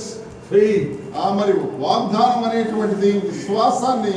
faith.
మరి వాగ్దానం అనేటువంటిది విశ్వాసాన్ని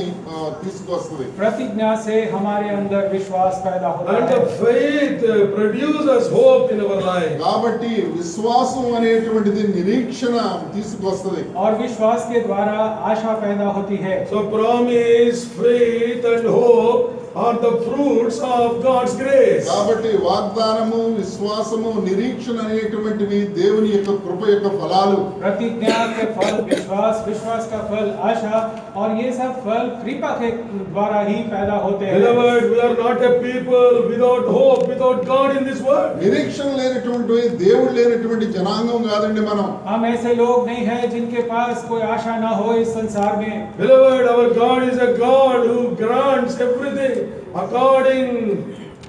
తీసుకొస్తుంది.
प्रतिज्ञा से हमारे अंदर विश्वास पैदा होता
And
है।
the faith produces hope in our life.
కాబట్టి విశ్వాసం అనేటువంటిది నిరీక్షణ తీసుకొస్తుంది.
और विश्वास के द्वारा आशा पैदा होती है।
So promise, faith and hope are the fruits of God's grace.
కాబట్టి వాగ్దానము, విశ్వాసము, నిరీక్షణ అనేటువంటివి దేవుని యొక్క కృప యొక్క ఫలాలు.
प्रतिज्ञा के फल विश्वास, विश्वास का फल आशा, और ये सब फल कृपा के द्वारा ही पैदा होते हैं।
Beloved, we are not a people without hope, without God in this world.
నిరీక్షణ లేనటువంటి దేవుడు లేనటువంటి జనాంగం కాదండి మనం.
हम ऐसे लोग नहीं हैं जिनके पास कोई आशा ना हो इस संसार में।
Beloved, our God is a God who grants everything according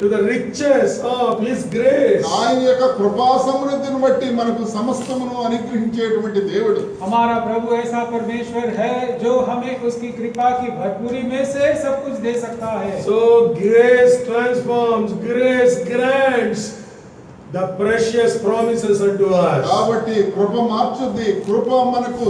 to the riches of his grace.
ఆయన యొక్క కృపా సమృద్ధిని బట్టి మనకు సమస్తమును అనుగ్రహించేటువంటి దేవుడు.
हमारा प्रभु ऐसा परमेश्वर है जो हमें उसकी कृपा की भरपूरी में से सब कुछ दे सकता है।
So grace transforms, grace grants the precious promises unto us.
కాబట్టి కృప మార్చుద్ది. కృప మనకు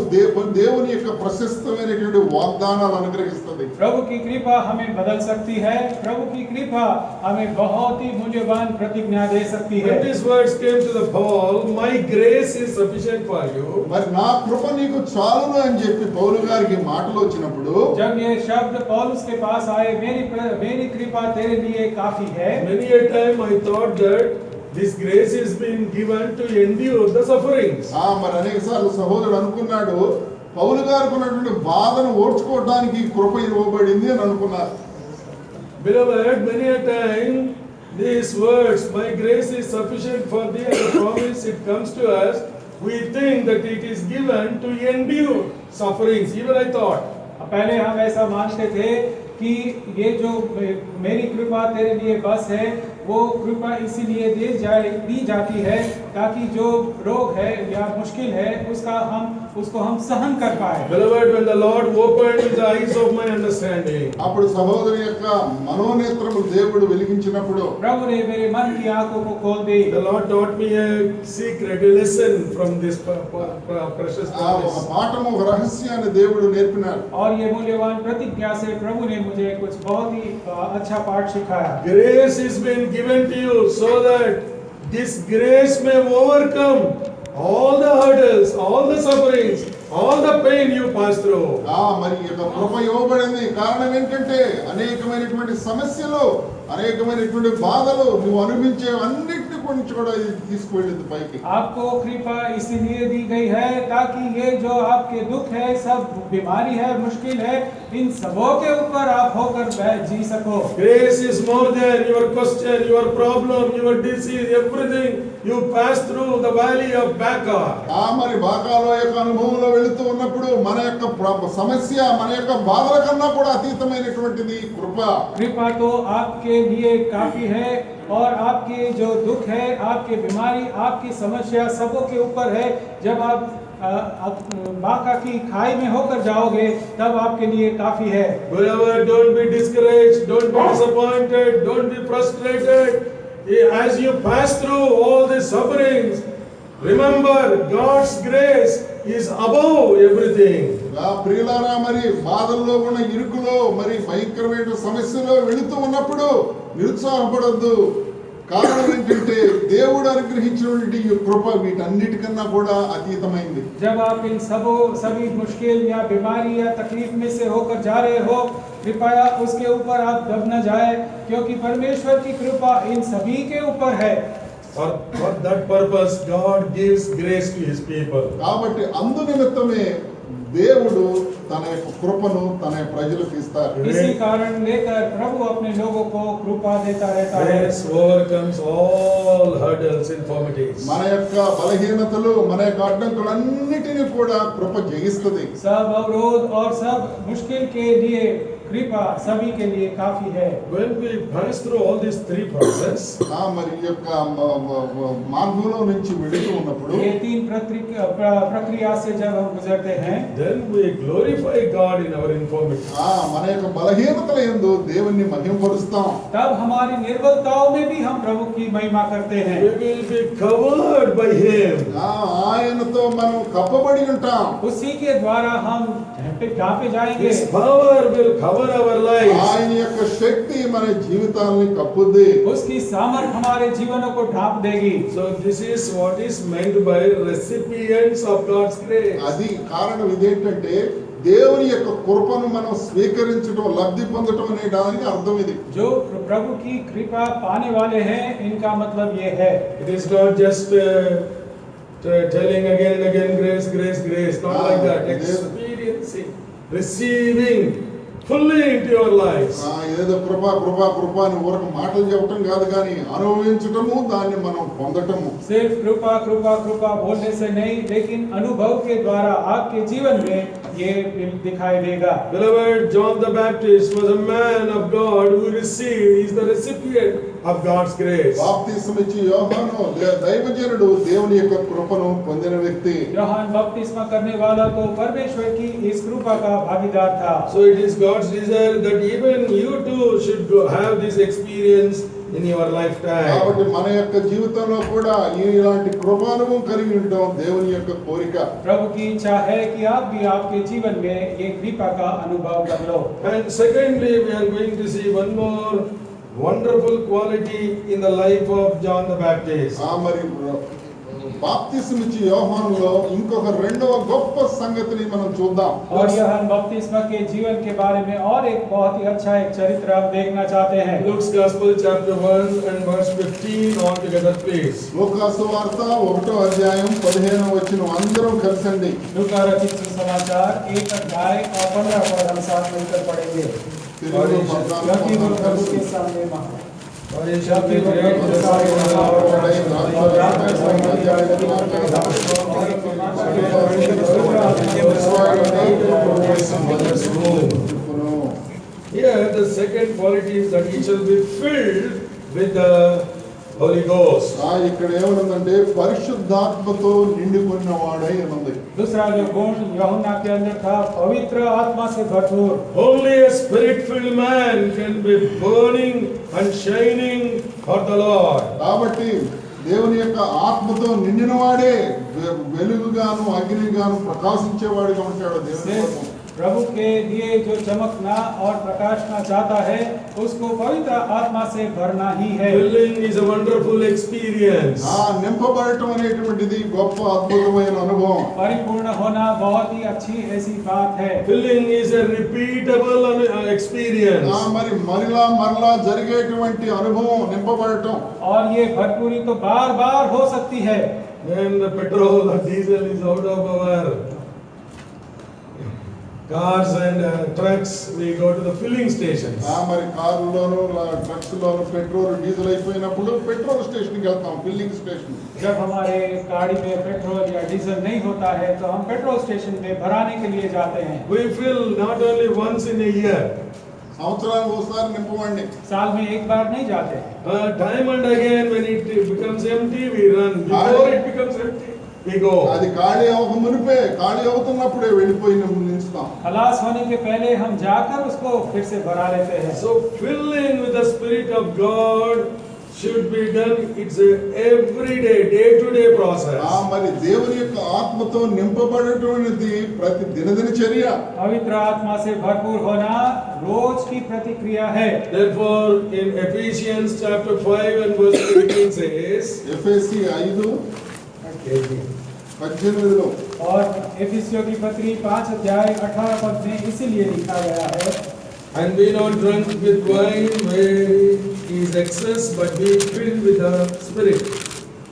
దేవుని యొక్క ప్రశస్తమైనటువంటి వాగ్దానాలు అనుగ్రహిస్తుంది.
प्रभु की कृपा हमें बदल सकती है। प्रभु की कृपा हमें बहुत ही मूल्यवान प्रतिज्ञा दे सकती है।
When these words came to the Paul, my grace is sufficient for you.
మరి నా కృప నీకు చాలును అని చెప్పి పౌలు గారికి మాటలు వచ్చినప్పుడు
जब ये शब्द पौलुस के पास आए, मेरी कृपा तेरे लिए काफी है।
Many a time I thought that this grace is being given to endure the sufferings.
మరి అనేక సార్లు సహోదరుడు అనుకున్నాడు పౌలు గారికి ఉన్నటువంటి బాధను ఓర్చుకోవడానికి ఈ కృప ఇవ్వబడింది అని అనుకున్నారు.
Beloved, many a time these words, my grace is sufficient for thee, and the promise it comes to us, we think that it is given to endure sufferings. Even I thought.
पहले हम ऐसा मानते थे कि ये जो मेरी कृपा तेरे लिए बस है, वो कृपा इसीलिए दी जाती है ताकि जो रोग है या मुश्किल है उसको हम सहन कर पाए.
Beloved, when the Lord opened the eyes of my understanding,
అప్పుడు సహోదరి యొక్క మనోనేత్రము దేవుడు వెలిగించినప్పుడు
प्रभु ने मेरे मन की आंखों को खोल दी.
the Lord taught me a secret, a lesson from this precious
ఆ ఒక
promise.
పాఠము ఒక రహస్యాన్ని దేవుడు నేర్పినాడు.
और ये मूल्यवान प्रतिज्ञा से प्रभु ने मुझे कुछ बहुत ही अच्छा पाठ सिखाया.
Grace is been given to you so that this grace may overcome all the hurdles, all the sufferings, all the pain you pass through.
మరి ఈ యొక్క కృప ఇవ్వబడింది. కారణం ఏంటంటే అనేకమైనటువంటి సమస్యలు, అనేకమైనటువంటి బాధలు నువ్వు అనుభవించే అన్నిటిని నుంచి కూడా ఇది తీసుకువెళ్ళింది పైకి.
आपको कृपा इसीलिए दी गई है ताकि ये जो आपके दुख है, सब बीमारी है, मुश्किल है, इन सबों के ऊपर आप होकर जी सको.
Grace is more than your question, your problem, your disease, everything you pass through the valley of Baca.
మరి బాకాలో యొక్క అనుభవంలో వెళుతూ ఉన్నప్పుడు మన యొక్క సమస్య, మన యొక్క బాధల కన్నా కూడా అతీతమైనటువంటిది కృప.
कृपा तो आपके लिए काफी है और आपके जो दुख है, आपकी बीमारी, आपकी समस्या सबों के ऊपर है. जब आप बाका की खाई में होकर जाओगे तब आपके लिए काफी है.
Beloved, don't be discouraged, don't be disappointed, don't be frustrated. As you pass through all these sufferings, remember God's grace is above everything.
ప్రియులారా, మరి బాధల్లో ఉన్న ఇరుకులో, మరి భయంకరమైన సమస్యలో వెళుతూ ఉన్నప్పుడు నిరుత్సాహపడద్దు. కారణం ఏంటంటే దేవుడు అనుగ్రహించినటువంటి ఈ కృప వీటన్నిటికన్నా కూడా అతీతమైంది.
जब आप इन सभी मुश्किल या बीमारी या तकलीफ में से होकर जा रहे हो, कृपया उसके ऊपर आप दब न जाए, क्योंकि परमेश्वर की कृपा इन सभी के ऊपर है.
For that purpose, God gives grace to His people.
కాబట్టి అందు నిమిత్తమే దేవుడు తన యొక్క కృపను తన ప్రజలకు ఇస్తారు.
इसी कारण लेकर प्रभु अपने लोगों को कृपा देता रहता है.
Grace overcomes all hurdles, infirmities.
మన యొక్క బలహీనతలు, మన యొక్క అడ్డంకులన్నిటిని కూడా కృప జయిస్తుంది.
सब अवरोध और सब मुश्किल के लिए कृपा सभी के लिए काफी है.
When we pass through all these three processes,
మరి ఈ యొక్క మార్గంలో నుంచి వెళుతూ ఉన్నప్పుడు
ये तीन प्रक्रिया से जब हम गुजरते हैं,
then we glorify God in our infirmity.
మన యొక్క బలహీనతల యందు దేవుణ్ణి మహిమపరుస్తాం.
तब हमारी निर्बलताओं में भी हम प्रभु की महिमा करते हैं.
We will be covered by Him.
ఆయనతో మనం కప్పబడి ఉంటాం.
उसी के द्वारा हम जहाँ पे जाएंगे,
His power will cover our lives.
ఆయన యొక్క శక్తి మన జీవితాన్ని కప్పుద్ది.
उसकी सामर्थ हमारे जीवनों को ढांप देगी.
So this is what is meant by recipients of God's grace.
అది కారణం ఇదేంటంటే దేవుని యొక్క కృపను మనం స్వీకరించడం, లబ్ధి పొందడం అనే దానికి అర్థం ఇది.
जो प्रभु की कृपा पाने वाले हैं, इनका मतलब ये है.
It is not just telling again and again grace, grace, grace. Not like that. Experiencing, receiving fully into your lives.
ఏదో కృప కృప కృప అని ఊరక మాటలు చెప్పటం కాదు, కానీ అనుభవించటము, దాన్ని మనం పొందటము.
सिर्फ कृपा कृपा कृपा बोलने से नहीं, लेकिन अनुभव के द्वारा आपके जीवन में ये दिखाई देगा.
Beloved, John the Baptist was a man of God who received, he is the recipient of God's grace.
బాప్తిస్మం ఇచ్చి యోహాను దైవజనుడు దేవుని యొక్క కృపను పొందిన వ్యక్తి.
యోహాन बपतिस्मा करने वाला तो परमेश्वर की इस कृपा का भागीदार था.
So it is God's desire that even you too should have this experience in your lifetime.
కాబట్టి మన యొక్క జీవితంలో కూడా ఇలాంటి కృపానుభవం కలిగి ఉండడం దేవుని యొక్క కోరిక.
प्रभु की इच्छा है कि आप भी आपके जीवन में ये कृपा का अनुभव कर लो.
And secondly, we are going to see one more wonderful quality in the life of John the Baptist.
మరి బాప్తిస్మిచ్చి యోహానులో ఇంకొక రెండవ గొప్ప సంగతిని మనం చూద్దాం.
और यूहन्ना बपतिस्मा के जीवन के बारे में और एक बहुत ही अच्छा एक चरित्र हम देखना चाहते हैं।
Luke's Gospel chapter 1 and verse 15 all together please.
లూకా సువార్త 1వ అధ్యాయం 15వ వచనం అందరం కలిసండి.
लूका रचित सुसमाचार 1 अध्याय और 15 पद हम साथ मिलकर पढ़ेंगे।
తెలుగులో పద్నాలుగు
क्योंकि वो
పద్నాలుగు
प्रभु
కలిసి.
के सामने महा
और ये शब्द great Here the second quality is that he shall be filled with the Holy Ghost.
ఇక్కడ ఏమనుందంటే పరిశుద్ధాత్మతో నిండుకున్న వాడై ఉంది.
दूसरा जो गुण यूहन्ना के अंदर था पवित्र आत्मा से भरपूर।
Only a spirit-filled man can be burning and shining for the Lord.
కాబట్టి దేవుని యొక్క ఆత్మతో నిండిన వాడే వెలుగుగాను అగ్నిగాను ప్రకాశించేవాడిగా ఉంటాడు దేవుని కోసం.
प्रभु के लिए जो चमकना और प्रकाशना चाहता है उसको पवित्र आत्मा से भरना ही है।
Filling is a wonderful experience.
నింపబడటం అనేటువంటిది గొప్ప అద్భుతమైన అనుభవం.
परिपूर्ण होना बहुत ही अच्छी ऐसी बात है।
Filling is a repeatable experience.
మరి మరలా జరిగేటువంటి అనుభవం నింపబడటం.
और ये भरपूरी तो बार बार हो सकती है।
When the petrol or diesel is out of our cars and trucks, we go to the filling stations.
మరి కారులోను ట్రక్స్ లోను పెట్రోల్ డీజిల్ అయిపోయినప్పుడు పెట్రోల్ స్టేషన్ కి వెళ్తాం, ఫిల్లింగ్ స్టేషన్.
जब हमारे गाड़ी में पेट्रोल या डीजल नहीं होता है तो हम पेट्रोल स्टेशन में भराने के लिए जाते हैं।
We fill not only once in a year.
సంవత్సరానికి ఒకసారి నింపవండి.
साल में एक बार नहीं जाते।
Time and again when it becomes empty, we run. Before it becomes empty, we go.
అది ఖాళీ అవ్వక మునిపే, ఖాళీ అవుతున్నప్పుడే వెళ్ళిపోయి నిలుస్తాం.
खलास होने के पहले हम जाकर उसको फिर से भरा लेते हैं।
So filling with the Spirit of God should be done. It's a everyday, day-to-day process.
మరి దేవుని యొక్క ఆత్మతో నింపబడేటువంటిది ప్రతి దినదిన చర్య.
पवित्र आत्मा से भरपूर होना रोज की प्रतिक्रिया है।
Therefore, in Ephesians chapter 5 and verse 18 says,
ఎఫెసీ 5:18లో
और एफिसियों की पत्री 5 अध्याय 18 पद में इसीलिए लिखा गया है,
and be not drunk with wine where is excess, but be filled with the Spirit.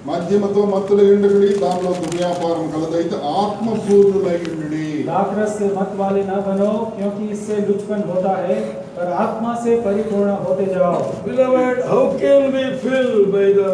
మద్యమతో మత్తులై ఉండకుడి, దానిలో దుర్వ్యాపారం కలదైతే ఆత్మపూర్ణులై ఉండుడి.
दाखरस से मत वाले न बनो क्योंकि इससे लुचपन होता है, पर आत्मा से परिपूर्ण होते जाओ।
Beloved, how can we fill by the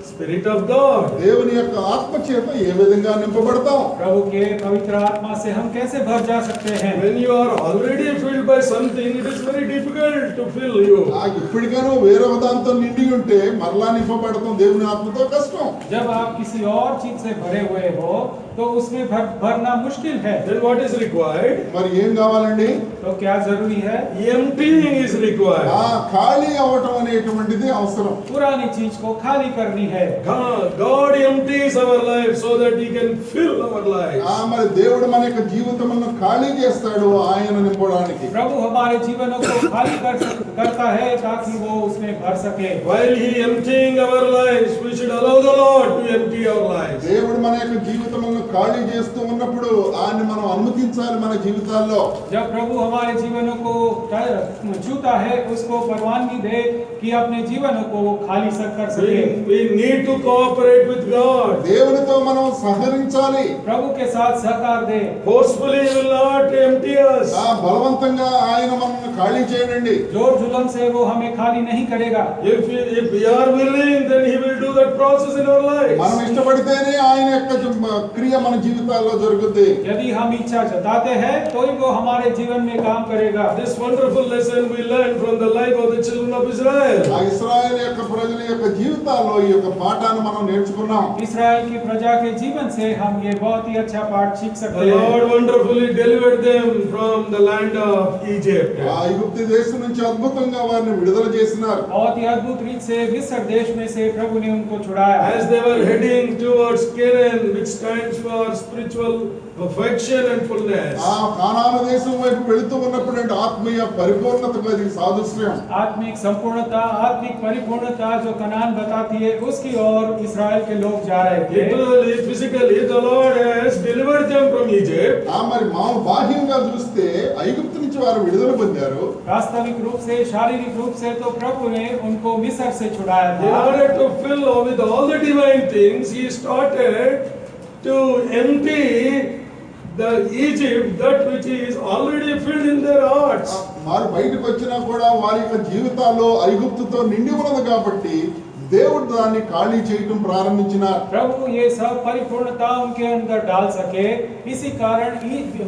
Spirit of God?
దేవుని యొక్క ఆత్మ చేత ఏ విధంగా నింపబడతాం?
प्रभु के पवित्र आत्मा से हम कैसे भर जा सकते हैं?
When you are already filled by something, it is very difficult to fill you.
ఇప్పటికైనా వేరొక దాంతో నిండి ఉంటే మరలా నింపబడతాం దేవుని ఆత్మతో కష్టం.
जब आप किसी और चीज से भरे हुए हो तो उसमें भरना मुश्किल है।
Then what is required?
మరి ఏం కావాలండి?
तो क्या जरूरी है?
Emptying is required.
ఖాళీ అవటం అనేటువంటిది అవసరం.
पुरानी चीज को खाली करनी है।
God empties our life so that He can fill our lives.
మరి దేవుడు మన యొక్క జీవితమును ఖాళీ చేస్తాడు ఆయన నింపడానికి.
प्रभु हमारे जीवनों को खाली करता है ताकि वो उसमें भर सके।
While He emptying our lives, we should allow the Lord to empty our lives.
దేవుడు మన యొక్క జీవితమును ఖాళీ చేస్తూ ఉన్నప్పుడు ఆయన మనం అనుమతించాలి మన జీవితాల్లో.
जब प्रभु हमारे जीवनों को छूता है उसको परवानगी दे कि अपने जीवनों को वो खाली कर सके।
We need to cooperate with God.
దేవునితో మనం సహకరించాలి.
प्रभु के साथ सहकार दे।
Forcefully He will not empty us.
బలవంతంగా ఆయన మనల్ని ఖాళీ చేయడండి.
जोर जुलम से वो हमें खाली नहीं करेगा।
If we are willing, then He will do that process in our lives.
మనం ఇష్టపడితేనే ఆయన యొక్క క్రియ మన జీవితాల్లో జరుగుద్ది.
यदि हम इच्छा जताते हैं तो ही वो हमारे जीवन में काम करेगा।
This wonderful lesson we learned from the life of the children of Israel.
ఇశ్రాయేలు యొక్క ప్రజల యొక్క జీవితాల్లో ఈ యొక్క పాఠాన్ని మనం నేర్చుకున్నాం.
इस्राएल की प्रजा के जीवन से हम ये बहुत ही अच्छा पाठ सीख सकते
The
हैं।
Lord wonderfully delivered them from the land of Egypt.
ఐగుప్తు దేశం నుంచి అద్భుతంగా వారిని విడుదల చేసినారు.
बहुत ही अद्भुत रीत से मिस्र देश में से प्रभु ने उनको छुड़ाया।
As they were heading towards Canaan, which stands for spiritual perfection and fullness.
ఆ కానాను దేశం వైపు వెళుతూ ఉన్నప్పుడు అంటే ఆత్మీయ పరిపూర్ణతకు అది సాదృశ్యం.
आत्मिक संपूर्णता, आत्मिक परिपूर्णता जो कनान बताती है, उसकी ओर इस्राएल के लोग जा रहे थे।
Literally, physically, the Lord has delivered them from Egypt.
మరి బాహ్యంగా చూస్తే ఐగుప్తు నుంచి వారు విడుదల పొందారు.
वास्तविक रूप से, शारीरिक रूप से तो प्रभु ने उनको मिस्र से छुड़ाया
In
था।
order to fill with all the divine things, He started to empty the Egypt, that which is already filled in their hearts.
వారు బయటకు వచ్చినా కూడా వారి యొక్క జీవితాల్లో ఐగుప్తుతో నిండి ఉన్నది కాబట్టి దేవుడు దాన్ని ఖాళీ చేయటం ప్రారంభించినారు.
प्रभु ये सब परिपूर्णता उनके अंदर डाल सके, इसी कारण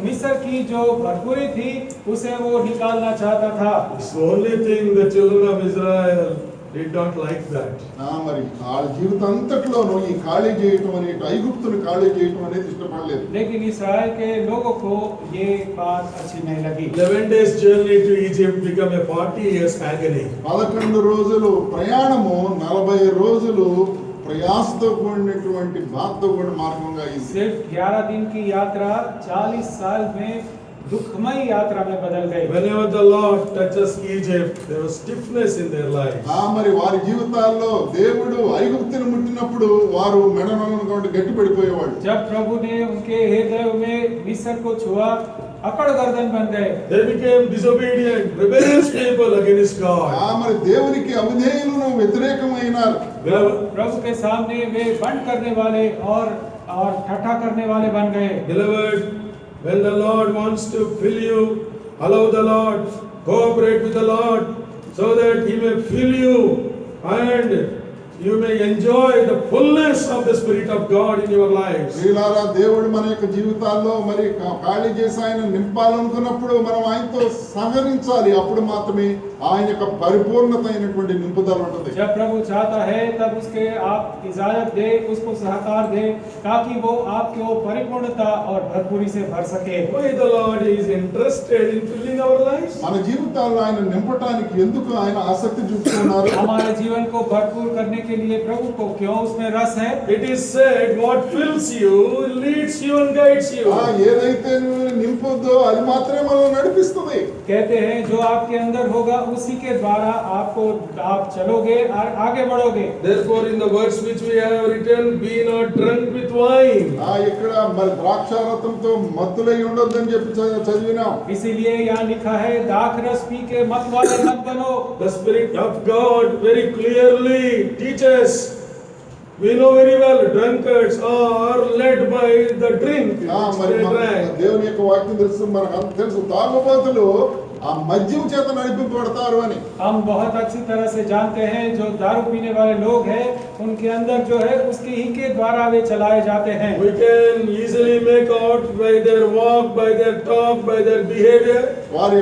मिस्र की जो भरपूरी थी उसे वो निकालना चाहता था।
It's the only thing the children of Israel did not like that.
మరి వాళ్ళ జీవితం అంతట్లోనూ ఈ ఖాళీ చేయటం అనే ఐగుప్తుని ఖాళీ చేయటం అనేది ఇష్టపడలేదు.
लेकिन इस्राएल के लोगों को ये बात अच्छी नहीं लगी।
11 days journey to Egypt became a 40 years agony.
11 రోజులు ప్రయాణము 40 రోజులు ప్రయాసతో కూడినటువంటి బాధతో కూడిన మార్గంగా అయింది.
सिर्फ 11 दिन की यात्रा 40 साल में दुखमय यात्रा में बदल गई।
Whenever the Lord touches Egypt, there was stiffness in their lives.
మరి వారి జీవితాల్లో దేవుడు ఐగుప్తుని ముట్టినప్పుడు వారు మెడలను గట్టి పడిపోయేవాళ్ళు.
जब प्रभु ने उनके हृदय में मिस्र को छुआ, अकड़ गर्दन बन गए।
They became disobedient, rebellious people against God.
మరి దేవునికి అవిధేయులను వ్యతిరేకమైనారు.
प्रभु के सामने वे बंद करने वाले और ठट्ठा करने वाले बन गए।
Beloved, when the Lord wants to fill you, allow the Lord, cooperate with the Lord, so that He may fill you and you may enjoy the fullness of the Spirit of God in your lives.
ప్రియులారా, దేవుడు మన యొక్క జీవితాల్లో మరి ఖాళీ చేసి ఆయన నింపాలనుకున్నప్పుడు మనం ఆయనతో సహకరించాలి. అప్పుడు మాత్రమే ఆయన యొక్క పరిపూర్ణత అయినటువంటి నింపుదల ఉంటుంది.
जब प्रभु चाहता है तब उसके आप इजाजत दे, उसको सहकार दे, ताकि वो आपके वो परिपूर्णता और भरपूरी से भर सके।
Why the Lord is interested in filling our lives?
మన జీవితాల్లో ఆయన నింపటానికి ఎందుకు ఆయన ఆసక్తి చూపుతున్నారు?
हमारे जीवन को भरपूर करने के लिए प्रभु को क्यों उसमें रस है?
It is said, what fills you leads you and guides you.
ఏదైతే నువ్వు నింపుద్దో అది మాత్రమే మనల్ని నడిపిస్తుంది.
कहते हैं जो आपके अंदर होगा उसी के द्वारा आप चलोगे और आगे बढ़ोगे।
Therefore, in the words which we have written, be not drunk with wine.
ఇక్కడ మరి ద్రాక్షారసంతో మత్తులై ఉండొద్దని చెప్పి చదివినాం.
इसीलिए यहाँ लिखा है, दाख रस पी के मत वाले मत बनो।
The Spirit of God very clearly teaches. We know very well drunkards are led by the drink.
మరి
They drank.
దేవుని యొక్క వాక్యం తెలుసు, మనకు అంత తెలుసు. తాగుబోతులు ఆ మద్యం చేత నడిపింపబడతారు అని.
हम बहुत अच्छी तरह से जानते हैं जो दारू पीने वाले लोग हैं उनके अंदर जो है उसके ही के द्वारा वे चलाए जाते हैं।
We can easily make out by their walk, by their talk, by their behavior.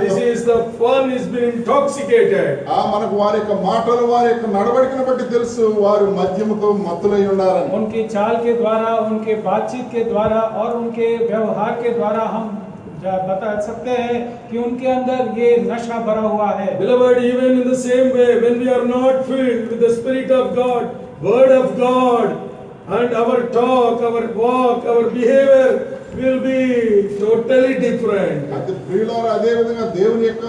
This is the one is been intoxicated.
మనకు వారి యొక్క మాటలు, వారి యొక్క నడవడికను బట్టి తెలుసు వారు మద్యముతో మత్తులై ఉన్నారని.
उनके चाल के द्वारा, उनके बातचीत के द्वारा और उनके व्यवहार के द्वारा हम बता सकते हैं कि उनके अंदर ये नशा भरा हुआ है।
Beloved, even in the same way, when we are not filled with the Spirit of God, Word of God, and our talk, our walk, our behavior will be totally different.
అది ప్రియులారా, అదే విధంగా దేవుని యొక్క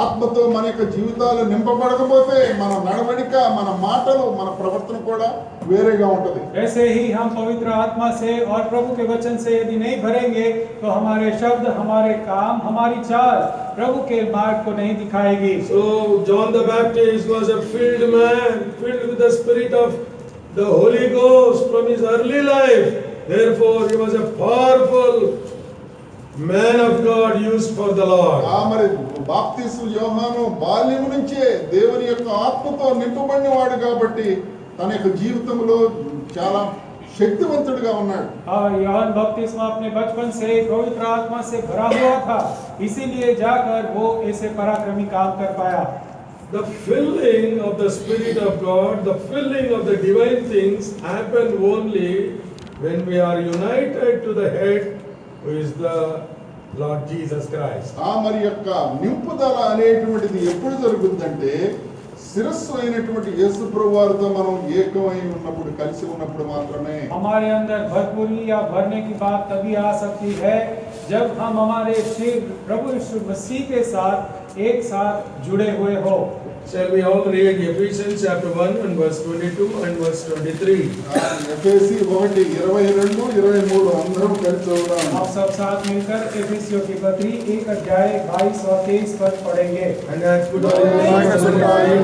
ఆత్మతో మన యొక్క జీవితాలు నింపబడకపోతే మన నడవడిక, మన మాటలు, మన ప్రవర్తన కూడా వేరేగా ఉంటది.
ऐसे ही हम पवित्र आत्मा से और प्रभु के वचन से यदि नहीं भरेंगे तो हमारे शब्द, हमारे काम, हमारी चाल प्रभु के मार्ग को नहीं दिखाएगी।
So John the Baptist was a filled man, filled with the Spirit of the Holy Ghost from his early life. Therefore, he was a powerful man of God used for the Lord.
మరి బాప్తిస్ము యోహాను బాల్యం నుంచే దేవుని యొక్క ఆత్మతో నింపబడినవాడు కాబట్టి తన యొక్క జీవితంలో చాలా శక్తివంతుడిగా ఉన్నాడు.
యోహాन बपतिस्मा अपने बचपन से पवित्र आत्मा से भरा हुआ था, इसीलिए जाकर वो ऐसे पराक्रमी काम कर पाया।
The filling of the Spirit of God, the filling of the divine things happen only when we are united to the head, who is the Lord Jesus Christ.
ఆ మరి యొక్క నింపుదల అనేటువంటిది ఎప్పుడు జరుగుతుందంటే శిరస్సు అయినటువంటి యేసు ప్రభువారితో మనం ఏకమై ఉన్నప్పుడు కలిసి ఉన్నప్పుడు మాత్రమే.
हमारे अंदर भरपूरी या भरने की बात तभी आ सकती है जब हम हमारे सिर प्रभु यीशु मसीह के साथ एक साथ जुड़े हुए हो।
Shall we all read Ephesians chapter 1 and verse 22 and verse 23?
ఎఫెసీ 1:22-23 అందరం కలిసి చదువుదాం.
आप सब साथ मिलकर एफेसियों की पत्री 1 अध्याय 22 और 23 पद पढ़ेंगे।
And as put on the fullness of body,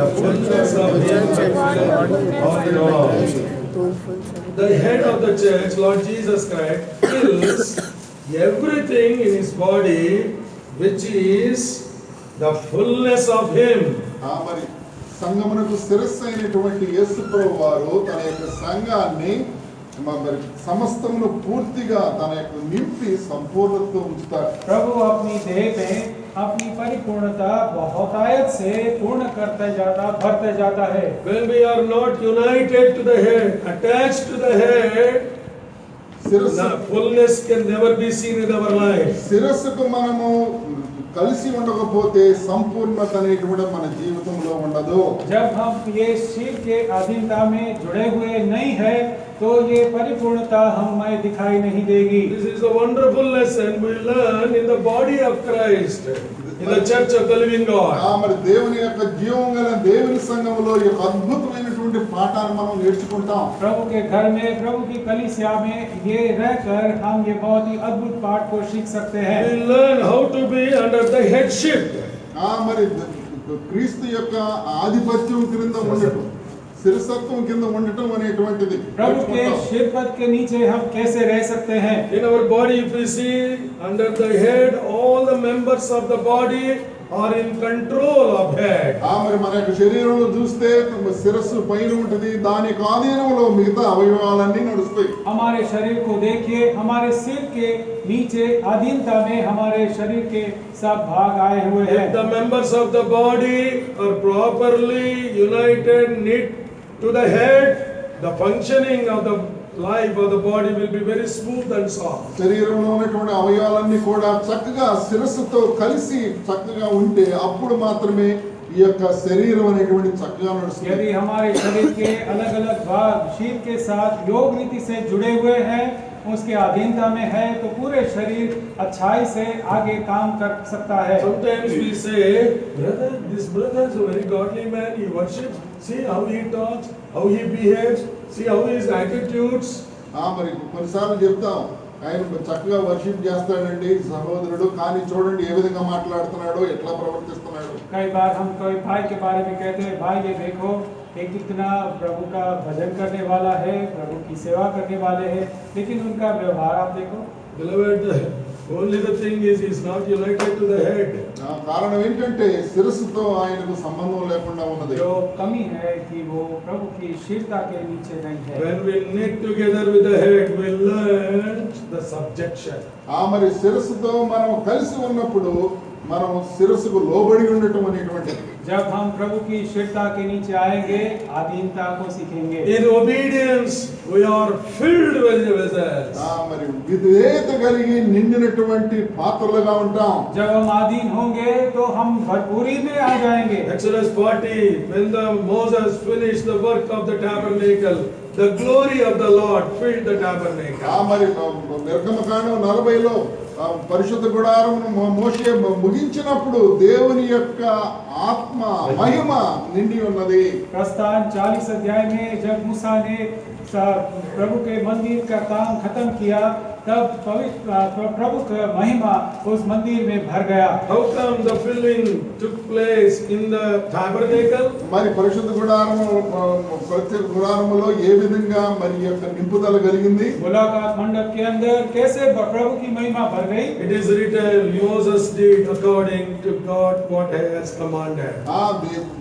the fullness of Him all in all. The head of the church, Lord Jesus Christ, fills everything in His body, which is the fullness of Him.
మరి సంఘమునకు శిరస్సు అయినటువంటి యేసు ప్రభువారు తన యొక్క సంఘాన్ని మరి సమస్తమును పూర్తిగా తన యొక్క నింపి సంపూర్ణతతో ఉంచుతారు.
प्रभु अपनी देह में अपनी परिपूर्णता बहुतायत से पूर्ण करते जाता भरते जाता है।
When we are not united to the head, attached to the head,
శిరస్సు
the fullness can never be seen in our life.
శిరస్సుకు మనము కలిసి ఉండకపోతే సంపూర్ణత అనేటువంటి మన జీవితంలో ఉండదు.
जब हम ये शिव के अधीनता में जुड़े हुए नहीं है तो ये परिपूर्णता हमें दिखाई नहीं देगी।
This is a wonderful lesson we learn in the body of Christ, in the church of the living God.
మరి దేవుని యొక్క జీవం గల దేవుని సంఘములో ఈ అద్భుతమైనటువంటి పాఠాన్ని మనం నేర్చుకుంటాం.
प्रभु के घर में प्रभु की कलीसिया में ये रहकर हम ये बहुत ही अद्भुत पाठ को सीख सकते हैं।
We learn how to be under the headship.
మరి క్రీస్తు యొక్క ఆధిపత్యం క్రింద ఉండటం, శిరసత్వం కింద ఉండటం అనేటువంటిది
प्रभु के शिरपद के नीचे हम कैसे रह सकते हैं।
In our body, if we see under the head, all the members of the body are in control of head.
మరి మన యొక్క శరీరంలో చూస్తే శిరస్సు పైన ఉంటుంది, దానికి ఆధీనంలో మిగతా అవయవాలన్నీ నడుస్తాయి.
हमारे शरीर को देखिए, हमारे सिर के नीचे अधीनता में हमारे शरीर के सब भाग आए हुए हैं।
If the members of the body are properly united, knit to the head, the functioning of the life of the body will be very smooth and soft.
శరీరంలో ఉన్నటువంటి అవయవాలన్నీ కూడా చక్కగా శిరస్సుతో కలిసి చక్కగా ఉంటే అప్పుడు మాత్రమే ఈ యొక్క శరీరం అనేటువంటి చక్కగా నడుస్తుంది.
यदि हमारे शरीर के अलग-अलग भाग शीर के साथ योग नीति से जुड़े हुए हैं, उसके अधीनता में है तो पूरे शरीर अच्छाई से आगे काम कर सकता है।
Sometimes we say, brother, this brother is a very godly man. He worships. See how he talks, how he behaves. See how his attitudes.
మరి కొన్నిసార్లు చెప్తాం, ఆయన చక్కగా వర్షిప్ చేస్తాడండి సహోదరుడు, కానీ చూడండి ఏ విధంగా మాట్లాడుతున్నాడో, ఎట్లా ప్రవర్తిస్తున్నాడు.
कई बार हम कोई भाई के बारे में कहते हैं, भाई ये देखो एक कितना प्रभु का भजन करने वाला है, प्रभु की सेवा करने वाले हैं, लेकिन उनका व्यवहार आप देखो।
Beloved, only the thing is he is not united to the head.
కారణం ఏంటంటే శిరస్సుతో ఆయనకు సంబంధం లేకుండా ఉన్నది.
जो कमी है कि वो प्रभु की शीलता के नीचे नहीं है।
When we knit together with the head, we learn the subjection.
మరి శిరస్సుతో మనం కలిసి ఉన్నప్పుడు మనం శిరస్సుకు లోబడి ఉండటం అనేటువంటిది.
जब हम प्रभु की शीलता के नीचे आएंगे, अधीनता को सीखेंगे।
In obedience, we are filled with the vessels.
మరి విధేయత కలిగి నిండినటువంటి పాత్రలుగా ఉంటాం.
जब हम अधीन होंगे तो हम भरपूरी में आ जाएंगे।
Exodus 40, when Moses finished the work of the tabernacle, the glory of the Lord filled the tabernacle.
మరి నిర్గమకాండం 40లో పరిశుద్ధ గుడారమును మోషే ముగించినప్పుడు దేవుని యొక్క ఆత్మ మహిమ నిండి ఉన్నది.
प्रस्थान 40 अध्याय में जब मूसा ने प्रभु के मंदिर का काम खत्म किया, तब पवित्र प्रभु का महिमा उस मंदिर में भर गया।
How come the filling took place in the tabernacle?
మరి పరిశుద్ధ గుడారములో ఏ విధంగా మరి యొక్క నింపుదల కలిగింది?
मुलाकात मंडप के अंदर कैसे प्रभु की महिमा भर गई?
It is written, Moses did according to God what he has commanded.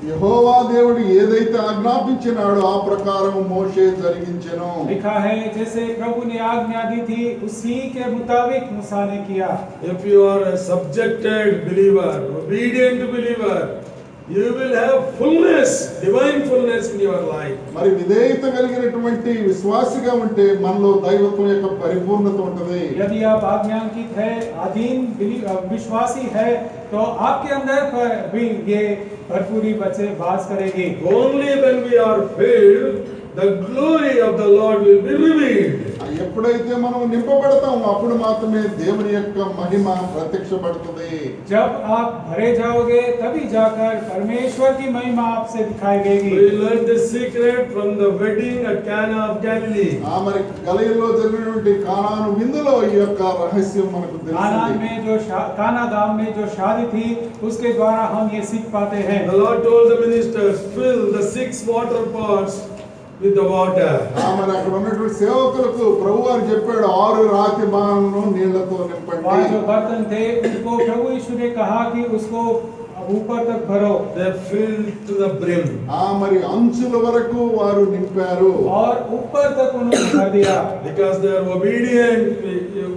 యెహోవా దేవుడు ఏదైతే ఆజ్ఞాపించినాడో ఆ ప్రకారం మోషే జరిగించెను.
लिखा है जैसे प्रभु ने आज्ञा दी थी उसी के मुताबिक मूसा ने किया।
If you are a subjected believer, obedient believer, You will have fullness, divine fullness in your life.
మరి విధేయత కలిగినటువంటి విశ్వాసిగా ఉంటే మనలో దైవత్వం యొక్క పరిపూర్ణత ఉంటది.
यदि आप आज्ञांकित है, अधीन विश्वासी है, तो आपके अंदर भी ये भरपूरी बचे वास करेगी.
Only when we are filled, the glory of the Lord will be revealed.
ఎప్పుడైతే మనం నింపబడతామో అప్పుడు మాత్రమే దేవుని యొక్క మహిమ ప్రత్యక్షపడుతుంది.
जब आप भरे जाओगे तभी जाकर परमेश्वर की महिमा आपसे दिखाई देगी.
We learned this secret from the wedding at Cana of Galilee.
మరి గలిలయలో జరిగినటువంటి కానాను విందులో ఈ యొక్క రహస్యం మనకు తెలిసింది.
काना गांव में जो शादी थी उसके द्वारा हम ये सीख पाते हैं.
The Lord told the ministers, fill the 6 water pots with the water.
మరి అక్కడ ఉన్నటువంటి సేవకులకు ప్రభువారు చెప్పాడు 6 రాతి బాణలను నీళ్లతో నింపండి.
वहाँ जो बर्तन थे उनको प्रभु यीशु ने कहा कि उसको ऊपर तक भरो.
They filled to the brim.
మరి అంచుల వరకు వారు నింపారు.
और ऊपर तक उन्होंने भर दिया.
Because they are obedient,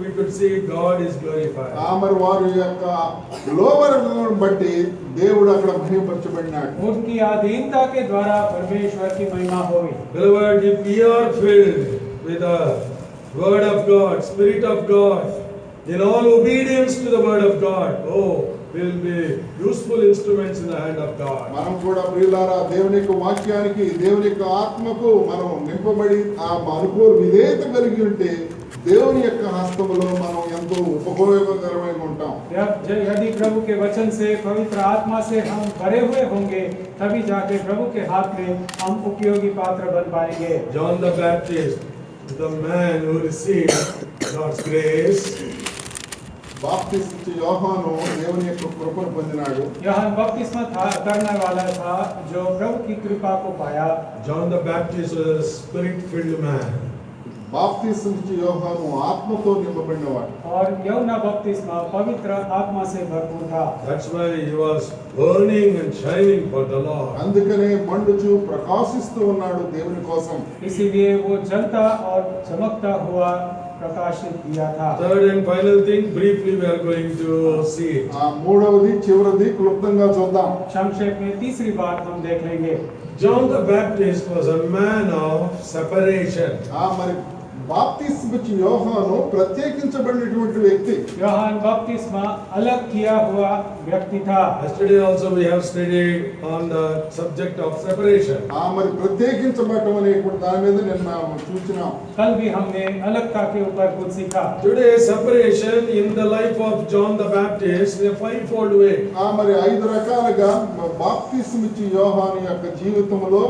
we could see God is glorified.
మరి వారి యొక్క లోబడను బట్టి దేవుడు అక్కడ మహిమపరచబడినాడు.
उनकी अधीनता के द्वारा परमेश्वर की महिमा हुई.
Beloved, if we are filled with the word of God, spirit of God, in all obedience to the word of God, will be useful instruments in the hand of God.
మనం కూడా ప్రియులారా దేవుని యొక్క వాక్యానికి దేవుని యొక్క ఆత్మకు మనం నింపబడి ఆ అనుకూల విధేయత కలిగి ఉంటే దేవుని యొక్క హస్తములో మనం ఎంతో ఉపయోగకరమైన ఉంటాం.
यदि प्रभु के वचन से पवित्र आत्मा से हम भरे हुए होंगे तभी जाके प्रभु के हाथ में हम उपयोगी पात्र बन पाएंगे.
John the Baptist, the man who received God's grace,
బాప్తిస్మ యోహాను దేవుని యొక్క కృపను పొందినాడు.
యోహాన్ बपतिस्मा करने वाला था जो प्रभु की कृपा को पाया.
John the Baptist was a spirit-filled man.
బాప్తిస్మ యోహాను ఆత్మతో నింపబడినవాడు.
और यूहन्ना बपतिस्मा पवित्र आत्मा से भरपूर था.
That's why he was burning and shining for the Lord.
అందుకనే మండుచు ప్రకాశిస్తూ ఉన్నాడు దేవుని కోసం.
इसीलिए वो जलता और चमकता हुआ प्रकाशित किया था.
Third and final thing, briefly we are going to see it.
మూడవది చివరిది క్లుప్తంగా చూద్దాం.
संक्षेप में तीसरी बात हम देख लेंगे.
John the Baptist was a man of separation.
మరి బాప్తిస్మ యోహాను ప్రత్యేకించబడినటువంటి వ్యక్తి.
యోహాन बपतिस्मा अलग किया हुआ व्यक्ति था.
Yesterday also we have studied on the subject of separation.
మరి ప్రత్యేకించబడటం అనేటువంటి దాని మీద నిన్న చూసినాం.
कल भी हमने अलगता के ऊपर कुछ सीखा.
Today separation in the life of John the Baptist in a fivefold way.
మరి 5 రకాలుగా బాప్తిస్మ యోహాను యొక్క జీవితంలో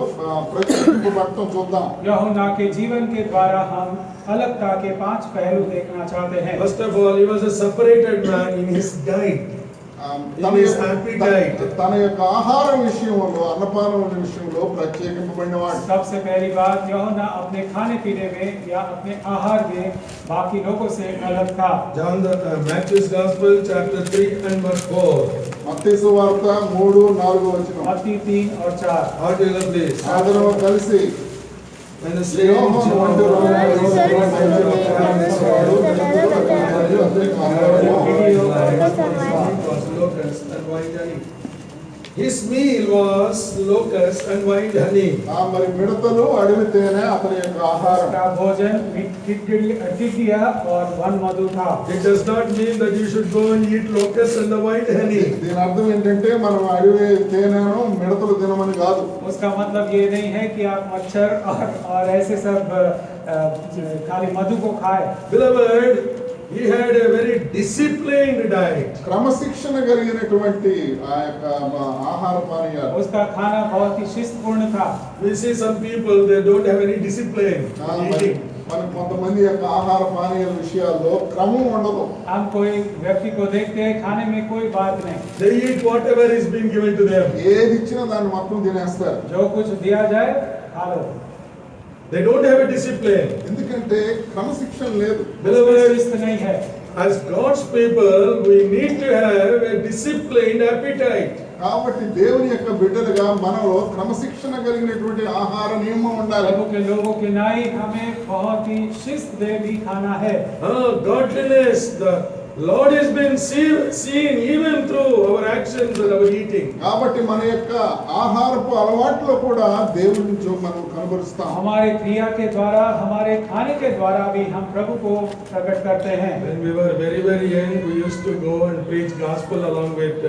ప్రత్యేకించబడటం చూద్దాం.
यूहन्ना के जीवन के द्वारा हम अलगता के 5 पहलू देखना चाहते हैं.
First of all, he was a separated man in his diet.
తన యొక్క ఆహార విషయంలో అన్నపానం విషయంలో ప్రత్యేకింపబడినవాడు.
सबसे पहली बात यूहन्ना अपने खाने पीने में या अपने आहार में बाकी लोगों से अलग था.
John the Matthew's Gospel chapter 3 and verse 4.
మత్తయి సువార్త 3-4 వచనం.
मत्ती 3 और 4.
How do you love this?
అందరూ కలిసి
And the same John was locusts and wine honey. His meal was locusts and wine honey.
మరి మిడతలు అడవి తేనె అతని యొక్క ఆహారం.
उसका भोजन टिड्डिया और वन मधु था.
It does not mean that you should go and eat locusts and the wine honey.
దీని అర్థం ఏంటంటే మనం అడవి తేనెను మిడతలు తినమని కాదు.
उसका मतलब ये नहीं है कि आप मच्छर और ऐसे सब खाली मधु को खाए.
Beloved, he had a very disciplined diet.
క్రమశిక్షణ కలిగినటువంటి ఆ యొక్క ఆహార పానీయాలు.
उसका खाना बहुत ही शिस्तपूर्ण था.
We see some people, they don't have any discipline in eating.
మనం కొంతమంది యొక్క ఆహార పానీయాల విషయాల్లో క్రమం ఉండదు.
हम कोई व्यक्ति को देखते हैं खाने में कोई बात नहीं.
They eat whatever is being given to them.
ఏది ఇచ్చినా దాన్ని మొత్తం తినేస్తారు.
जो कुछ दिया जाए खा लो.
They don't have a discipline.
ఎందుకంటే క్రమశిక్షణ లేదు.
शिस्त नहीं है.
As God's people, we need to have a disciplined appetite.
కాబట్టి దేవుని యొక్క బిడ్డలుగా మనలో క్రమశిక్షణ కలిగినటువంటి ఆహార నియమం ఉండాలి.
प्रभु के लोगों के नाई हमें बहुत ही शिस्त से भी खाना है.
Godliness, the Lord has been seen even through our actions and our eating.
కాబట్టి మన యొక్క ఆహారపు అలవాట్లో కూడా దేవుడిని మనం కనబరుస్తాం.
हमारे क्रिया के द्वारा, हमारे खाने के द्वारा भी हम प्रभु को प्रकट करते हैं.
When we were very young, we used to go and preach gospel along with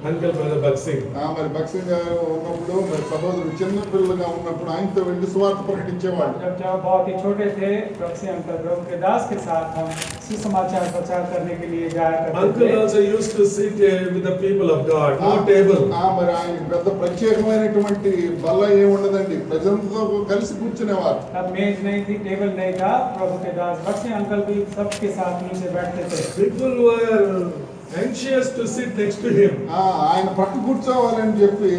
Uncle Brother Baksing.
మరి భక్సింగ్ గారు ఉన్నప్పుడు మరి సహోదరుడు చిన్న పిల్లలుగా ఉన్నప్పుడు ఆయనతో వెళ్ళి సువార్త ప్రకటించేవాళ్ళు.
जब बहुत ही छोटे थे, प्रभु अंकल प्रभु के दास के साथ हम सुसमाचार प्रचार करने के लिए जाया करते
Uncle
थे.
also used to sit with the people of God, no table.
మరి ఆయన పెద్ద ప్రత్యేకమైనటువంటి బల్ల ఏమి ఉండదండి, ప్రజలతో కలిసి కూర్చునేవారు.
तब मेज नहीं थी, टेबल नहीं था. प्रभु के दास बक्से अंकल भी सबके साथ नीचे बैठते थे.
People were anxious to sit next to him.
ఆయన పట్టు కూర్చోవాలని చెప్పి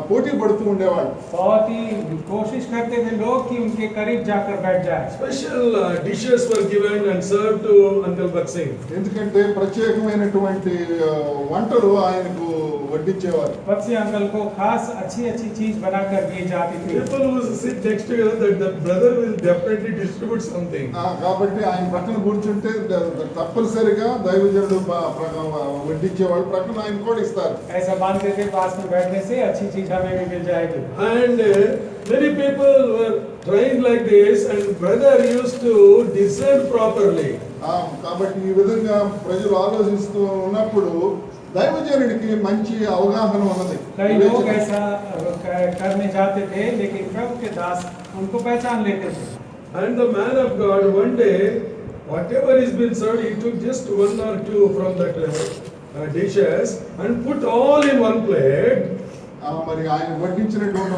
పోటీ పడుతూ ఉండేవాళ్ళు.
बहुत ही कोशिश करते थे लोग कि उनके करीब जाकर बैठ जाए.
Special dishes were given and served to Uncle Baksing.
ఎందుకంటే ప్రత్యేకమైనటువంటి వంటలు ఆయనకు వడ్డించేవారు.
बक्से अंकल को खास अच्छी चीज बनाकर दी जाती थी.
People who sit next together, that the brother will definitely distribute something.
కాబట్టి ఆయన పక్కన కూర్చుంటే తప్పనిసరిగా దైవజనుడు వడ్డించేవాళ్ళు, ప్రక్కన ఆయన కూడా ఇస్తారు.
ऐसा मानते थे पास में बैठने से अच्छी चीज हमें भी मिल जाएगी.
And many people were trying like this, and brother used to discern properly.
కాబట్టి ఈ విధంగా ప్రజలు ఆలోచిస్తూ ఉన్నప్పుడు దైవజనుడికి మంచి అవగాహన ఉన్నది.
कई लोग ऐसा करने जाते थे, लेकिन प्रभु के दास उनको पहचान लेते थे.
And the man of God one day, whatever is been served, he took just one or two from that dishes and put all in one plate.
మరి ఆయన వడ్డించినటువంటి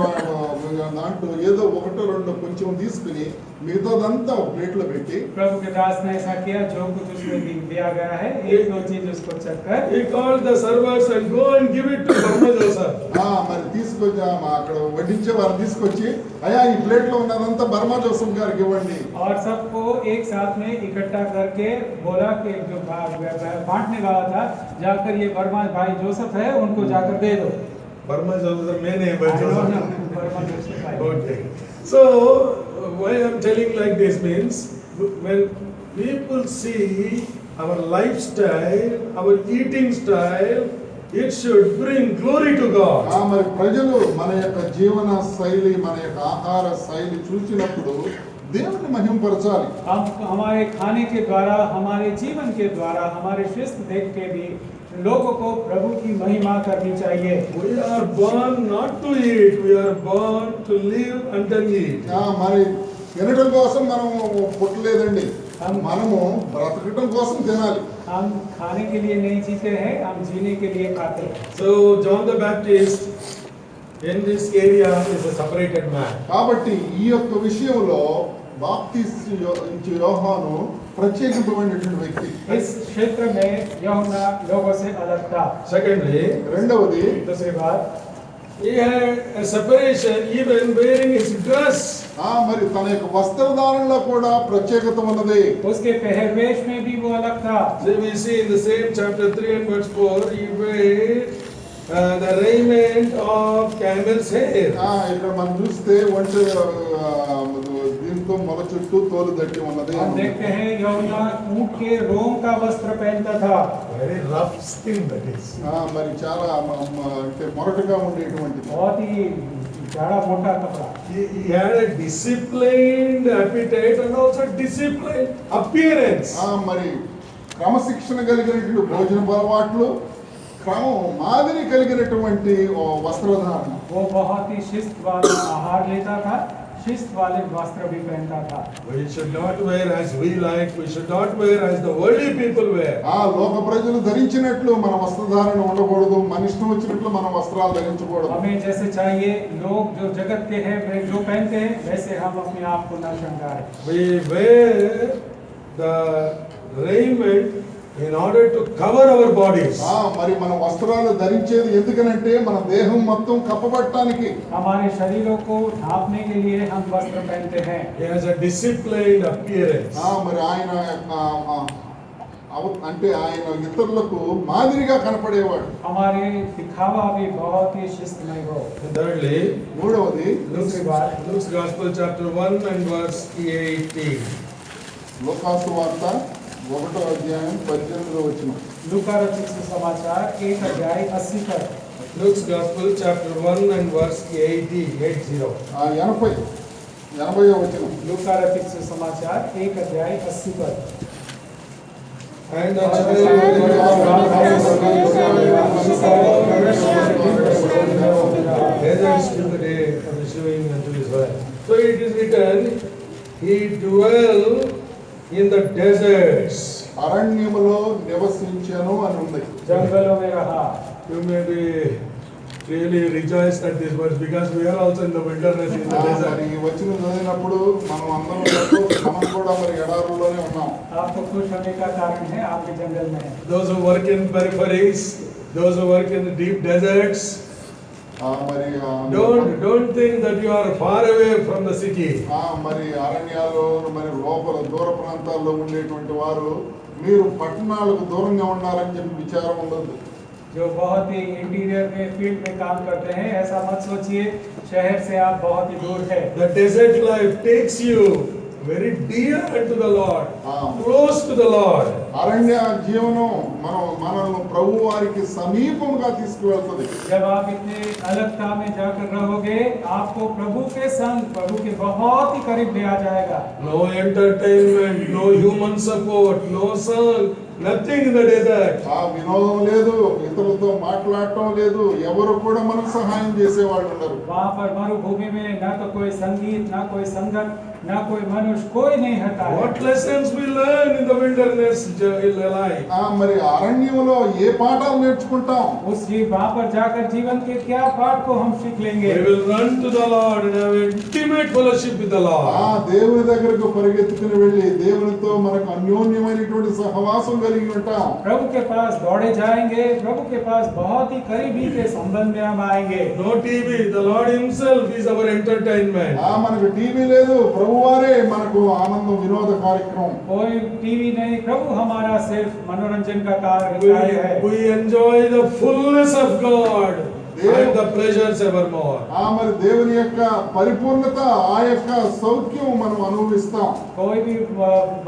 దాంట్లో ఏదో ఒకటో రెండో కొంచెం తీసుకుని మిగతాదంతా ఒక ప్లేట్లో పెట్టి
प्रभु के दास ने ऐसा किया, जो कुछ उसमें दिया गया है, एक दो चीज उसको चखकर
He called the servers and go and give it to Brahma Joseph.
మరి తీసుకొచ్చి అక్కడ వడ్డించే వారు తీసుకొచ్చి అయ్యా ఈ ప్లేట్ లో ఉన్నదంతా బర్మా జోసెఫ్ గారికి ఇవ్వండి.
और सबको एक साथ में इकट्ठा करके बोला कि जो बांटने वाला था, जाकर ये बर्मा भाई जोसेफ है, उनको जाकर दे दो.
Burma Joseph main name by Joseph.
Burma Joseph भाई.
Okay. So why I'm telling like this means, when people see our lifestyle, our eating style, it should bring glory to God.
మరి ప్రజలు మన యొక్క జీవన శైలి, మన యొక్క ఆహార శైలి చూసినప్పుడు దేవుని మహిమపరచాలి.
हम हमारे खाने के द्वारा, हमारे जीवन के द्वारा, हमारे शिस्त देख के भी लोगों को प्रभु की महिमा करनी चाहिए.
We are born not to eat, we are born to live and then eat.
మరి తినడం కోసం మనం పుట్టలేదండి, మనము బ్రతకడం కోసం తినాలి.
हम खाने के लिए नहीं जीते हैं, हम जीने के लिए खाते हैं.
So John the Baptist in this area is a separated man.
కాబట్టి ఈ యొక్క విషయంలో బాప్తిస్మ ఇచ్చే యోహాను ప్రత్యేకింపబడినటువంటి వ్యక్తి.
इस क्षेत्र में यूहन्ना लोगों से अलग था.
Secondly,
రెండవది
दूसरी बात,
he had a separation even wearing his dress.
మరి తన యొక్క వస్త్రధారణలో కూడా ప్రత్యేకత ఉన్నది.
उसके पहरवेश में भी वो अलग था.
So we see in the same chapter 3 and verse 4, he wear the raiment of camel's hair.
ఇక్కడ మనం చూస్తే ఒంటి దీంతో మొల చుట్టూ తోలు దట్టి ఉన్నది.
हम देखते हैं यूहन्ना ऊंट के रोम का वस्त्र पहनता था.
Very rough skin that is.
మరి చాలా అంటే మొరటుగా ఉండేటువంటి.
बहुत ही गाढ़ा मोटा कपड़ा.
He had a disciplined appetite and also disciplined appearance.
మరి క్రమశిక్షణ కలిగినటువంటి భోజన అలవాట్లు, క్రమం మాదిరి కలిగినటువంటి వస్త్రధారణ.
वो बहुत ही शिस्त वाला आहार लेता था, शिस्त वाले वस्त्र भी पहनता था.
We should not wear as we like, we should not wear as the worldly people wear.
లోక ప్రజలు ధరించినట్లు మన వస్త్రధారణ ఉండకూడదు, మన ఇష్టం వచ్చినట్లు మన వస్త్రాలు ధరించకూడదు.
हमें जैसे चाहिए, लोग जो जगत के हैं वे जो पहनते हैं, वैसे हम अपने आप को न श्रृंगारें.
We wear the raiment in order to cover our bodies.
మరి మన వస్త్రాలు ధరించేది ఎందుకనంటే మన దేహం మొత్తం కప్పబట్టడానికి.
हमारे शरीरों को ढांपने के लिए हम वस्त्र पहनते हैं.
He has a disciplined appearance.
మరి ఆయన అంటే ఆయన ఇతరులకు మాదిరిగా కనపడేవాడు.
हमारे दिखावा भी बहुत ही शिस्तमय हो.
And thirdly,
మూడవది
Luke's Gospel chapter 1 and verse 18.
లోకాసు వార్త ఒకటో అధ్యాయం 18వ వచనం.
लूका रचित सुसमाचार 1 अध्याय 80 पर।
Luke's Gospel, chapter 1 and verse 80.
80వ వచనం.
लूका रचित सुसमाचार 1 अध्याय 80 पर।
And the deserts to the day of issuing unto Israel. So it is written, he dwell in the deserts.
అరణ్యములో నివసించెను అని ఉంది.
जंगलों में रहा।
You may be really rejoiced at this verse because we are also in the wilderness in the desert.
మరి ఈ వచనం చదివినప్పుడు మనం కూడా మరి ఎడారుల్లోనే ఉన్నాం.
आपको खुश होने का कारण है, आपके जंगल में है।
Those who work in peripheries, those who work in the deep deserts,
మరి
don't think that you are far away from the city.
మరి అరణ్యాలు మరి లోపల దూర ప్రాంతాల్లో ఉండేటువంటి వారు మీరు పట్టణాలకు దూరంగా ఉండాలని చెప్పి విచారం ఉండదు.
जो बहुत ही इंटीरियर में फील्ड में काम करते हैं, ऐसा मत सोचिए शहर से आप बहुत ही दूर है।
The desert life takes you very dear unto the Lord, close to the Lord.
అరణ్య జీవనం మనల్ని ప్రభు వారికి సమీపంగా తీసుకువెళ్తుంది.
जब आप इतने अलगता में जाकर रहोगे, आपको प्रभु के संग, प्रभु के बहुत ही करीब ले आ जाएगा।
No entertainment, no human support, no song, nothing in the desert.
వినోదం లేదు, ఇతరులతో మాట్లాడటం లేదు, ఎవరు కూడా మనకు సహాయం చేసేవాళ్ళు ఉండరు.
वहाँ पर मरुभूमि में ना तो कोई संगीत, ना कोई संगत, ना कोई मनुष्य, कोई नहीं हटा है।
What lessons we learn in the wilderness life?
మరి అరణ్యంలో ఏ పాఠాలు నేర్చుకుంటాం?
वहाँ पर जाकर जीवन के क्या पाठ को हम सीख लेंगे?
We will run to the Lord and have intimate fellowship with the Lord.
దేవుని దగ్గరకు పరిగెత్తుకుని వెళ్ళి దేవునితో మనకు అన్యోన్యమైనటువంటి సహవాసం కలిగి ఉంటాం.
प्रभु के पास दौड़े जाएंगे, प्रभु के पास बहुत ही करीबी के संबंध में हम आएंगे।
No TV, the Lord himself is our entertainment.
మనకు టీవీ లేదు, ప్రభువారే మనకు ఆనందం వినోద కార్యక్రమం.
कोई टीवी नहीं, प्रभु हमारा सिर्फ मनोरंजन का कार्य है।
We enjoy the fullness of God and the pleasures evermore.
మరి దేవుని యొక్క పరిపూర్ణత, ఆ యొక్క సౌఖ్యం మనం అనుభవిస్తాం.
कोई भी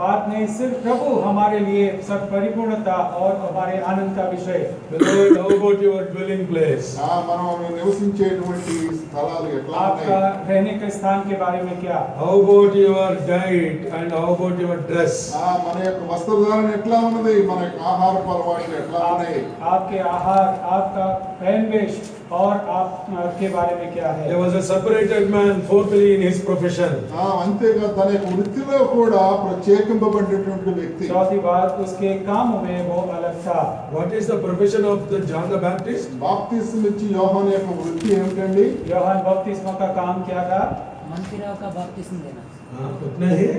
बात नहीं, सिर्फ प्रभु हमारे लिए सब परिपूर्णता और हमारे आनंद का विषय।
Beloved, how about your dwelling place?
మనం నివసించేటువంటి స్థలాలు ఎట్లా
आपका
ఉన్నాయి?
रहने के स्थान के बारे में क्या?
How about your diet and how about your dress?
మన యొక్క వస్త్రధారణ ఎట్లా ఉన్నది? మన యొక్క ఆహారపు అలవాట్లు ఎట్లా ఉన్నాయి?
आपके आहार, आपका पहनवेश और आप के बारे में क्या है?
There was a separated man fourthly in his profession.
అంతేగా తన యొక్క వృత్తిలో కూడా ప్రత్యేకింపబడినటువంటి వ్యక్తి.
चौथी बात, उसके कामों में वो अलग था।
What is the profession of the John the Baptist?
బాప్తిస్మం ఇచ్చి యోహాను యొక్క వృత్తి ఏమిటండి?
యోహాन बपतिस्मा का काम क्या था?
मंदिरों का बपतिस्मा देना।
उतना ही?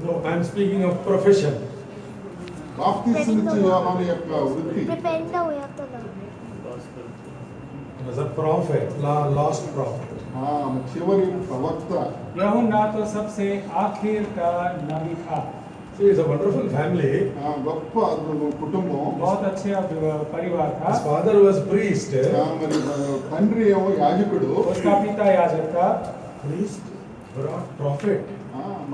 No, I am speaking of profession.
బాప్తిస్మం ఇచ్చి యోహాను యొక్క వృత్తి.
Was a prophet, lost prophet.
చివరి ప్రవక్త.
यूहन्ना तो सबसे आखिर का नबी था।
See, it's a wonderful family.
గొప్ప కుటుంబం.
बहुत अच्छे परिवार था।
His father was priest.
మరి తండ్రి ఏమో యాజకుడు.
उसका पिता याजक था।
Priest brought prophet.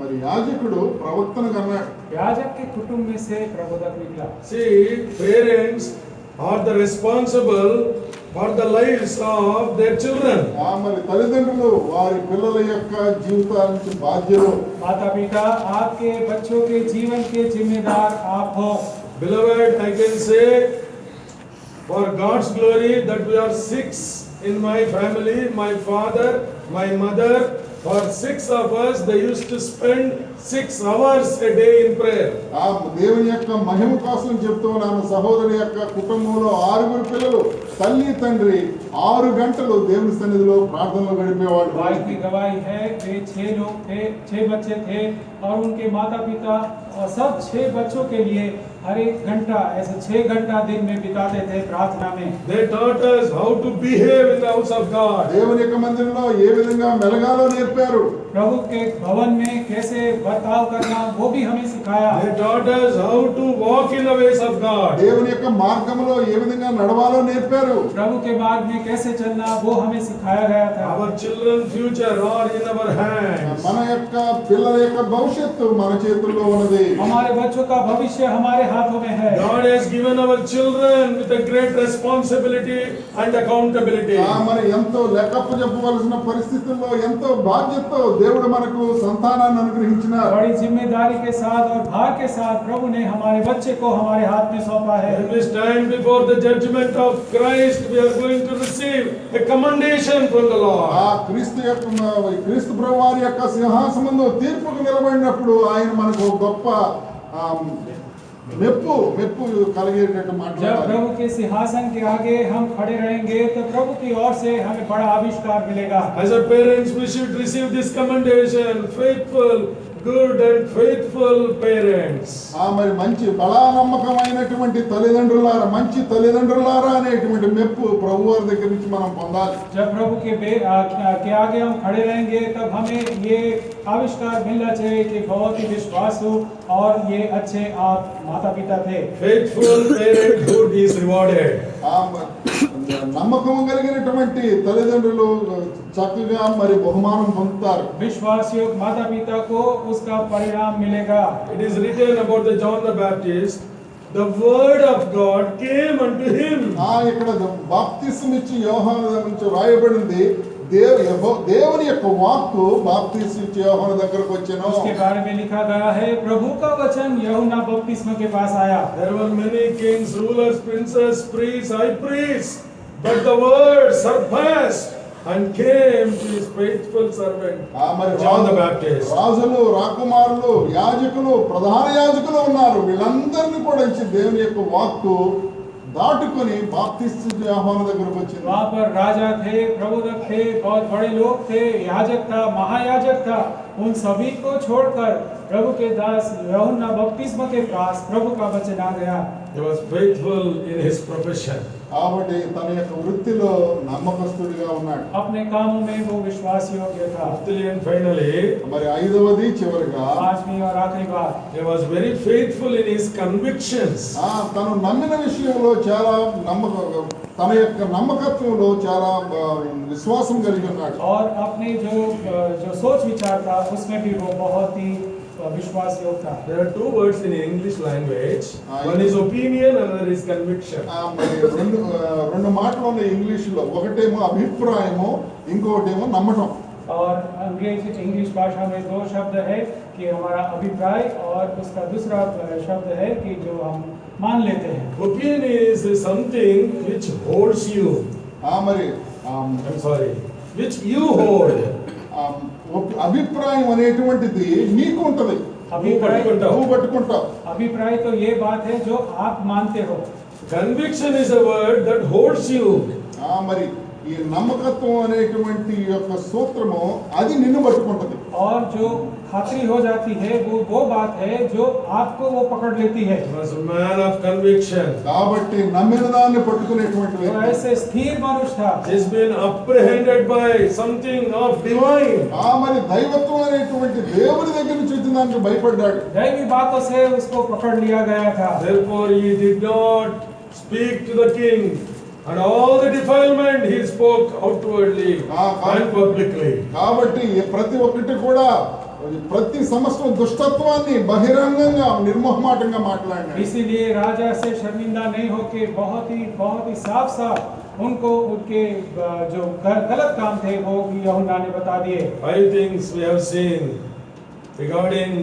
మరి యాజకుడు ప్రవక్తను కన్నాడు.
याजक के कुटुंब में से प्रबोधक निकला।
See, parents are the responsible for the lives of their children.
మరి తల్లిదండ్రులు వారి పిల్లల యొక్క జీవితానికి బాధ్యులు.
माता पिता आपके बच्चों के जीवन के जिम्मेदार आप हो।
Beloved, I can say for God's glory that we are 6 in my family, my father, my mother. For 6 of us, they used to spend 6 hours a day in prayer.
దేవుని యొక్క మహిమ కోసం చెప్తున్నాను. సహోదరి యొక్క కుటుంబంలో 6 పిల్లలు, తల్లి తండ్రి 6 గంటలు దేవుని సన్నిధిలో ప్రార్థనలో గడిపేవాళ్ళు.
भाई की गवाही है, वे 6 लोग थे, 6 बच्चे थे और उनके माता पिता और सब 6 बच्चों के लिए हर एक घंटा ऐसे 6 घंटा दिन में बिताते थे प्रार्थना में।
They taught us how to behave in the house of God.
దేవుని యొక్క మందిరంలో ఏ విధంగా మెలగాలో నేర్పారు.
प्रभु के भवन में कैसे बर्ताव करना वो भी हमें सिखाया।
They taught us how to walk in the ways of God.
దేవుని యొక్క మార్గంలో ఏ విధంగా నడవాలో నేర్పారు.
प्रभु के मार्ग में कैसे चलना वो हमें सिखाया गया था।
Our children's future are in our hands.
మన యొక్క పిల్లల యొక్క భవిష్యత్తు మన చేతుల్లో ఉన్నది.
हमारे बच्चों का भविष्य हमारे हाथों में है।
God has given our children with a great responsibility and accountability.
మరి ఎంతో లెక్కప్పు చెప్పవలసిన పరిస్థితుల్లో ఎంతో బాధ్యతతో దేవుడు మనకు సంతానాన్ని అనుగ్రహించినారు.
बड़ी जिम्मेदारी के साथ और भार के साथ प्रभु ने हमारे बच्चे को हमारे हाथ में सौंपा है।
When we stand before the judgment of Christ, we are going to receive a commendation from the Lord.
ఆ క్రీస్తు ప్రభువారి యొక్క సింహాసనంలో తీర్పుకు నిలబడినప్పుడు ఆయన మనకు గొప్ప మెప్పు కలిగేటట్టు
जब
మాట్లాడాలి.
प्रभु के सिंहासन के आगे हम खड़े रहेंगे तो प्रभु की ओर से हमें बड़ा आविष्कार मिलेगा।
As a parents, we should receive this commendation, faithful, good and faithful parents.
మరి మంచి బలా నమ్మకమైనటువంటి తల్లిదండ్రులారా, మంచి తల్లిదండ్రులారా అనేటువంటి మెప్పు ప్రభువారి దగ్గర నుంచి మనం పొందాలి.
जब प्रभु के आगे हम खड़े रहेंगे तब हमें ये आविष्कार मिलना चाहिए कि बहुत ही विश्वासु और ये अच्छे आप माता पिता थे।
Faithful parenthood is rewarded.
నమ్మకం కలిగినటువంటి తల్లిదండ్రులు చక్కగా మరి బహుమానం పొందుతారు.
विश्वास योग्य माता पिता को उसका परिणाम मिलेगा।
It is written about the John the Baptist, the word of God came unto him.
ఇక్కడ బాప్తిస్మం ఇచ్చి యోహాను నుంచి రాయబడింది, దేవుని యొక్క వాక్కు బాప్తిస్మం ఇచ్చి యోహాను దగ్గరకు వచ్చెను.
उसके बारे में लिखा गया है, प्रभु का वचन यूहन्ना बपतिस्मा के पास आया।
There were many kings, rulers, princes, priests, high priests, but the word surpassed and came to his faithful servant John the Baptist.
రాజులు, రాకుమారులు, యాజకులు, ప్రధాన యాజకులు ఉన్నారు. వీళ్ళందరినీ కూడా ఇచ్చి దేవుని యొక్క వాక్కు దాటుకొని బాప్తిస్మ యోహాను దగ్గరకు వచ్చింది.
वहाँ पर राजा थे, प्रबुद्धक थे, बहुत बड़े लोग थे, याजक था, महायाजक था, उन सभी को छोड़कर प्रभु के दास यूहन्ना बपतिस्मा के पास प्रभु का वचन आ गया।
He was faithful in his profession.
కాబట్టి తన యొక్క వృత్తిలో నమ్మకస్తుడిగా ఉన్నాడు.
अपने कामों में वो विश्वास योग्य था।
Fifthly and finally,
మరి ఐదవది చివరిగా
पांचवी और आखिरी बात,
he was very faithful in his convictions.
తను నమ్మిన విషయంలో చాలా తన యొక్క నమ్మకత్వంలో చాలా విశ్వాసం కలిగి ఉన్నాడు.
और अपने जो सोच विचार था उसमें भी वो बहुत ही विश्वास योग्य था।
There are two words in English language. One is opinion, another is conviction.
మరి రెండు మాటలు ఉన్నాయి ఇంగ్లీష్ లో, ఒకటేమో అభిప్రాయము, ఇంకొకటేమో నమ్మటం.
और इंग्लिश भाषा में दो शब्द है कि हमारा अभिप्राय और उसका दूसरा शब्द है कि जो हम मान लेते हैं।
Opinion is something which holds you.
మరి
I'm sorry, which you hold.
అభిప్రాయం అనేటువంటిది నీకు ఉంటది, నువ్వు పట్టుకుంటావు.
अभिप्राय तो ये बात है जो आप मानते हो।
Conviction is a word that holds you.
మరి ఈ నమ్మకత్వం అనేటువంటి యొక్క సూత్రము అది నిన్ను పట్టుకుంటది.
और जो खातरी हो जाती है वो बात है जो आपको वो पकड़ लेती है।
Was a man of conviction.
కాబట్టి నమ్మిన దాన్ని పట్టుకునేటువంటి
तो ऐसे स्थिर मनुष्य था।
He's been apprehended by something of divine.
మరి దైవత్వం అనేటువంటి దేవుని దగ్గర నుంచి వచ్చిన దానికి భయపడ్డాడు.
दैवी बातों से उसको पकड़ लिया गया था।
Therefore he did not speak to the king, and all the defilement he spoke outwardly and publicly.
కాబట్టి ప్రతి ఒక్కటి కూడా ప్రతి సమస్త దుష్టత్వాన్ని బహిరంగంగా నిర్మోహమాటంగా మాట్లాడినాడు.
इसीलिए राजा से शर्मिंदा नहीं होके बहुत ही साफ उनको उनके जो गलत काम थे वो यूहन्ना ने बता दिए।
5 things we have seen regarding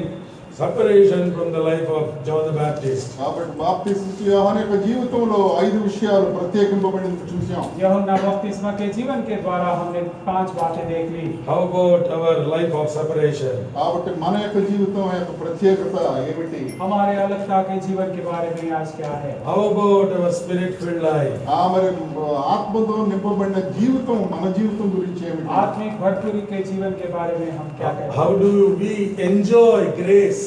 separation from the life of John the Baptist.
కాబట్టి బాప్తిస్మ యోహాను యొక్క జీవితంలో 5 విషయాలు ప్రత్యేకింపబడింది చూసాం.
यूहन्ना बपतिस्मा के जीवन के द्वारा हमने 5 बातें देख ली।
How about our life of separation?
కాబట్టి మన యొక్క జీవితం యొక్క ప్రత్యేకత ఏమిటి?
हमारे अलगता के जीवन के बारे में आज क्या है?
How about our spirit filled life?
మరి ఆత్మతో నింపబడిన జీవితం మన జీవితం గురించి ఏమిటి?
आत्मिक भरपूरी के जीवन के बारे में हम क्या कहें?
How do we enjoy grace?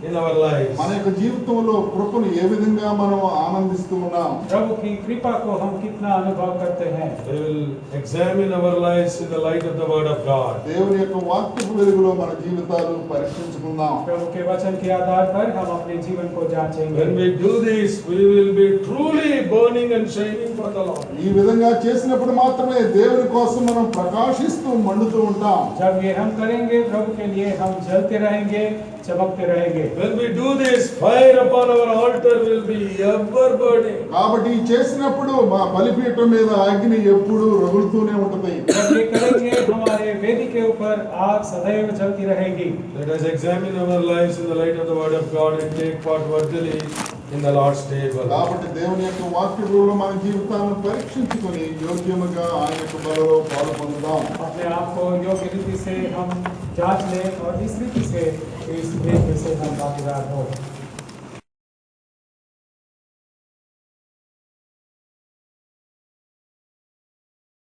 in our lives.
మన యొక్క జీవితంలో కృపను ఏ విధంగా మనం ఆనందిస్తూ ఉన్నాం?
प्रभु की कृपा को हम कितना अनुभव करते हैं।
We will examine our lives in the light of the word of God.
దేవుని యొక్క వాక్యపు వెలుగులో మన జీవితాలు పరీక్షించుకుందాం.
प्रभु के वचन के आधार पर हम अपने जीवन को जांचेंगे।
When we do this, we will be truly burning and shining for the Lord.
ఈ విధంగా చేసినప్పుడు మాత్రమే దేవుని కోసం మనం ప్రకాశిస్తూ మండుతూ ఉంటాం.
जब ये हम करेंगे प्रभु के लिए हम जलते रहेंगे, चमकते रहेंगे।
When we do this, fire upon our altar will be ever burning.
కాబట్టి ఈ చేసినప్పుడు మా బలిపీఠం మీద అగ్ని ఎప్పుడూ రగులుతూనే ఉంటుంది.
जब ये करेंगे हमारे वेदी के ऊपर आग सदैव जलती रहेगी।
Let us examine our lives in the light of the word of God and take part worthily in the Lord's table.
కాబట్టి దేవుని యొక్క వాక్యంలో మన జీవితాలను పరీక్షించుకొని యోగ్యముగా ఆయన యొక్క బలలో పాల్పొందుదాం.
अपने आप को योग्य रीति से हम जांच लें और इस रीति से इस भेद से हम भागीदार हो।